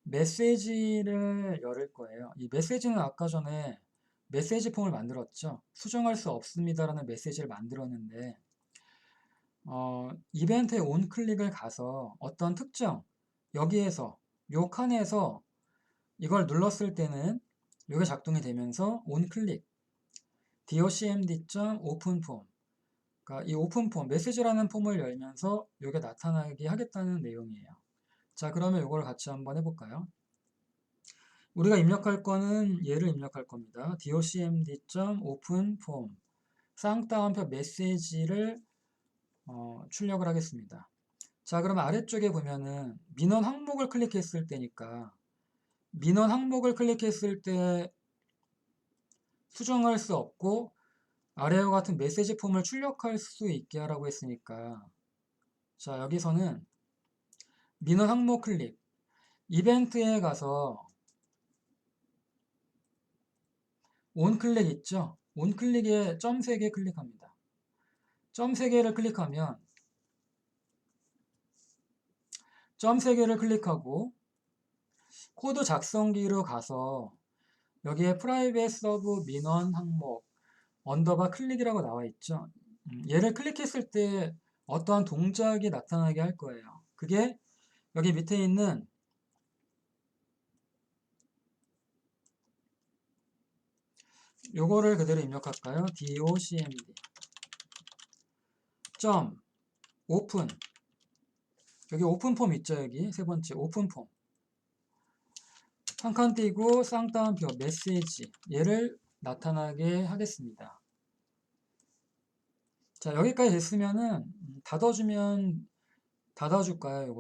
메시지를 열을 거예요. 이 메시지는 아까 전에 메시지 폼을 만들었죠. 수정할 수 없습니다라는 메시지를 만들었는데 이벤트의 onClick을 가서 어떤 특정 여기에서 요 칸에서 이걸 눌렀을 때는 이게 작동이 되면서 onClick docmd.openform 그러니까 이 오픈폼, 메시지라는 폼을 열면서 이게 나타나게 하겠다는 내용이에요. 자, 그러면 이걸 같이 한번 해볼까요? 우리가 입력할 거는 얘를 입력할 겁니다. docmd.openform 쌍따옴표 메시지를 출력을 하겠습니다. 자, 그러면 아래쪽에 보면은 민원 항목을 클릭했을 때니까 민원 항목을 클릭했을 때 수정할 수 없고 아래와 같은 메시지 폼을 출력할 수 있게 하라고 했으니까 자, 여기서는 민원 항목 클릭 이벤트에 가서 onClick 있죠? onClick에 점 3개 클릭합니다. 점 3개를 클릭하면 점 3개를 클릭하고 코드 작성기로 가서 여기에 private sub 민원 항목 언더바 클릭이라고 나와 있죠. 얘를 클릭했을 때 어떠한 동작이 나타나게 할 거예요. 그게 여기 밑에 있는 요거를 그대로 입력할까요? docmd 점 오픈 여기 오픈폼 있죠. 여기 세 번째 오픈폼 한 칸 띄고 쌍따옴표 메시지 얘를 나타나게 하겠습니다. 자, 여기까지 됐으면은 닫아주면 닫아줄까요?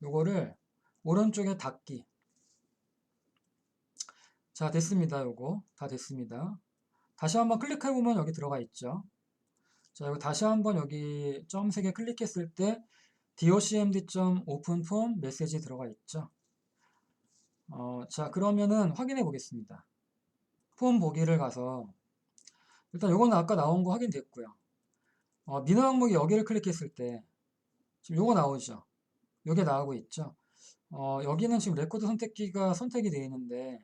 요거를 오른쪽에 닫기. 자, 됐습니다. 요거 다 됐습니다. 다시 한번 클릭해보면 여기 들어가 있죠. 자, 이거 다시 한번 여기 점 3개 클릭했을 때 docmd.openform 메시지 들어가 있죠. 자, 그러면은 확인해 보겠습니다. 폼 보기를 가서 일단 요거는 아까 나온 거 확인됐고요. 민원 항목이 여기를 클릭했을 때 지금 요거 나오죠. 요게 나오고 있죠. 여기는 지금 레코드 선택기가 선택이 되어 있는데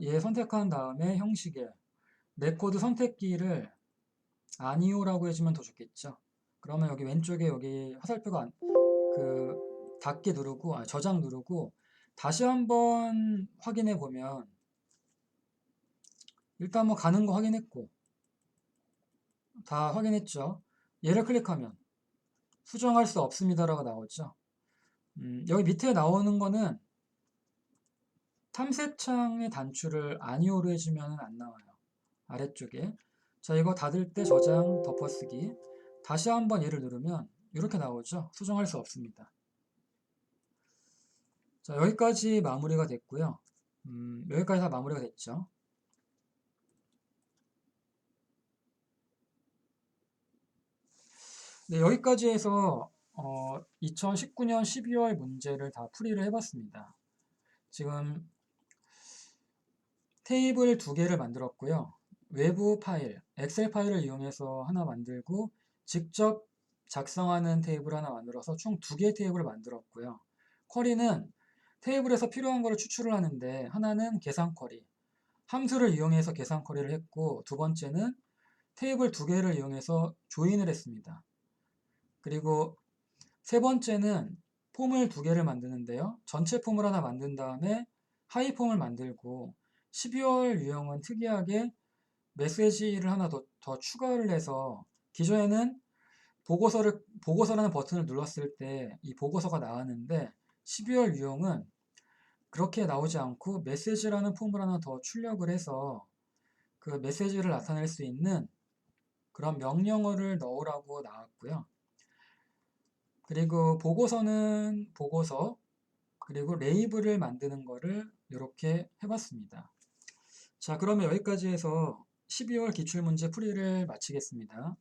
얘 선택한 다음에 형식에 레코드 선택기를 아니오라고 해주면 더 좋겠죠. 그러면 여기 왼쪽에 여기 화살표가 닫기 누르고 저장 누르고 다시 한번 확인해 보면 일단 뭐 가는 거 확인했고 다 확인했죠. 얘를 클릭하면 수정할 수 없습니다라고 나오죠. 여기 밑에 나오는 거는 탐색창의 단추를 아니오로 해주면 안 나와요. 아래쪽에. 자, 이거 닫을 때 저장 덮어쓰기. 다시 한번 얘를 누르면 이렇게 나오죠. 수정할 수 없습니다. 자, 여기까지 마무리가 됐고요. 여기까지 다 마무리가 됐죠. 네, 여기까지 해서 2019년 12월 문제를 다 풀이를 해봤습니다. 지금 테이블 2개를 만들었고요. 외부 파일, 엑셀 파일을 이용해서 하나 만들고 직접 작성하는 테이블 하나 만들어서 총 2개의 테이블을 만들었고요. 쿼리는 테이블에서 필요한 거를 추출을 하는데 하나는 계산 쿼리, 함수를 이용해서 계산 쿼리를 했고 두 번째는 테이블 2개를 이용해서 조인을 했습니다. 그리고 세 번째는 폼을 2개를 만드는데요. 전체 폼을 하나 만든 다음에 하이 폼을 만들고 12월 유형은 특이하게 메시지를 하나 더 추가를 해서 기존에는 보고서라는 버튼을 눌렀을 때 이 보고서가 나왔는데 12월 유형은 그렇게 나오지 않고 메시지라는 폼을 하나 더 출력을 해서 그 메시지를 나타낼 수 있는 그런 명령어를 넣으라고 나왔고요. 그리고 보고서는 보고서 그리고 레이블을 만드는 거를 이렇게 해봤습니다. 자, 그러면 여기까지 해서 12월 기출문제 풀이를 마치겠습니다.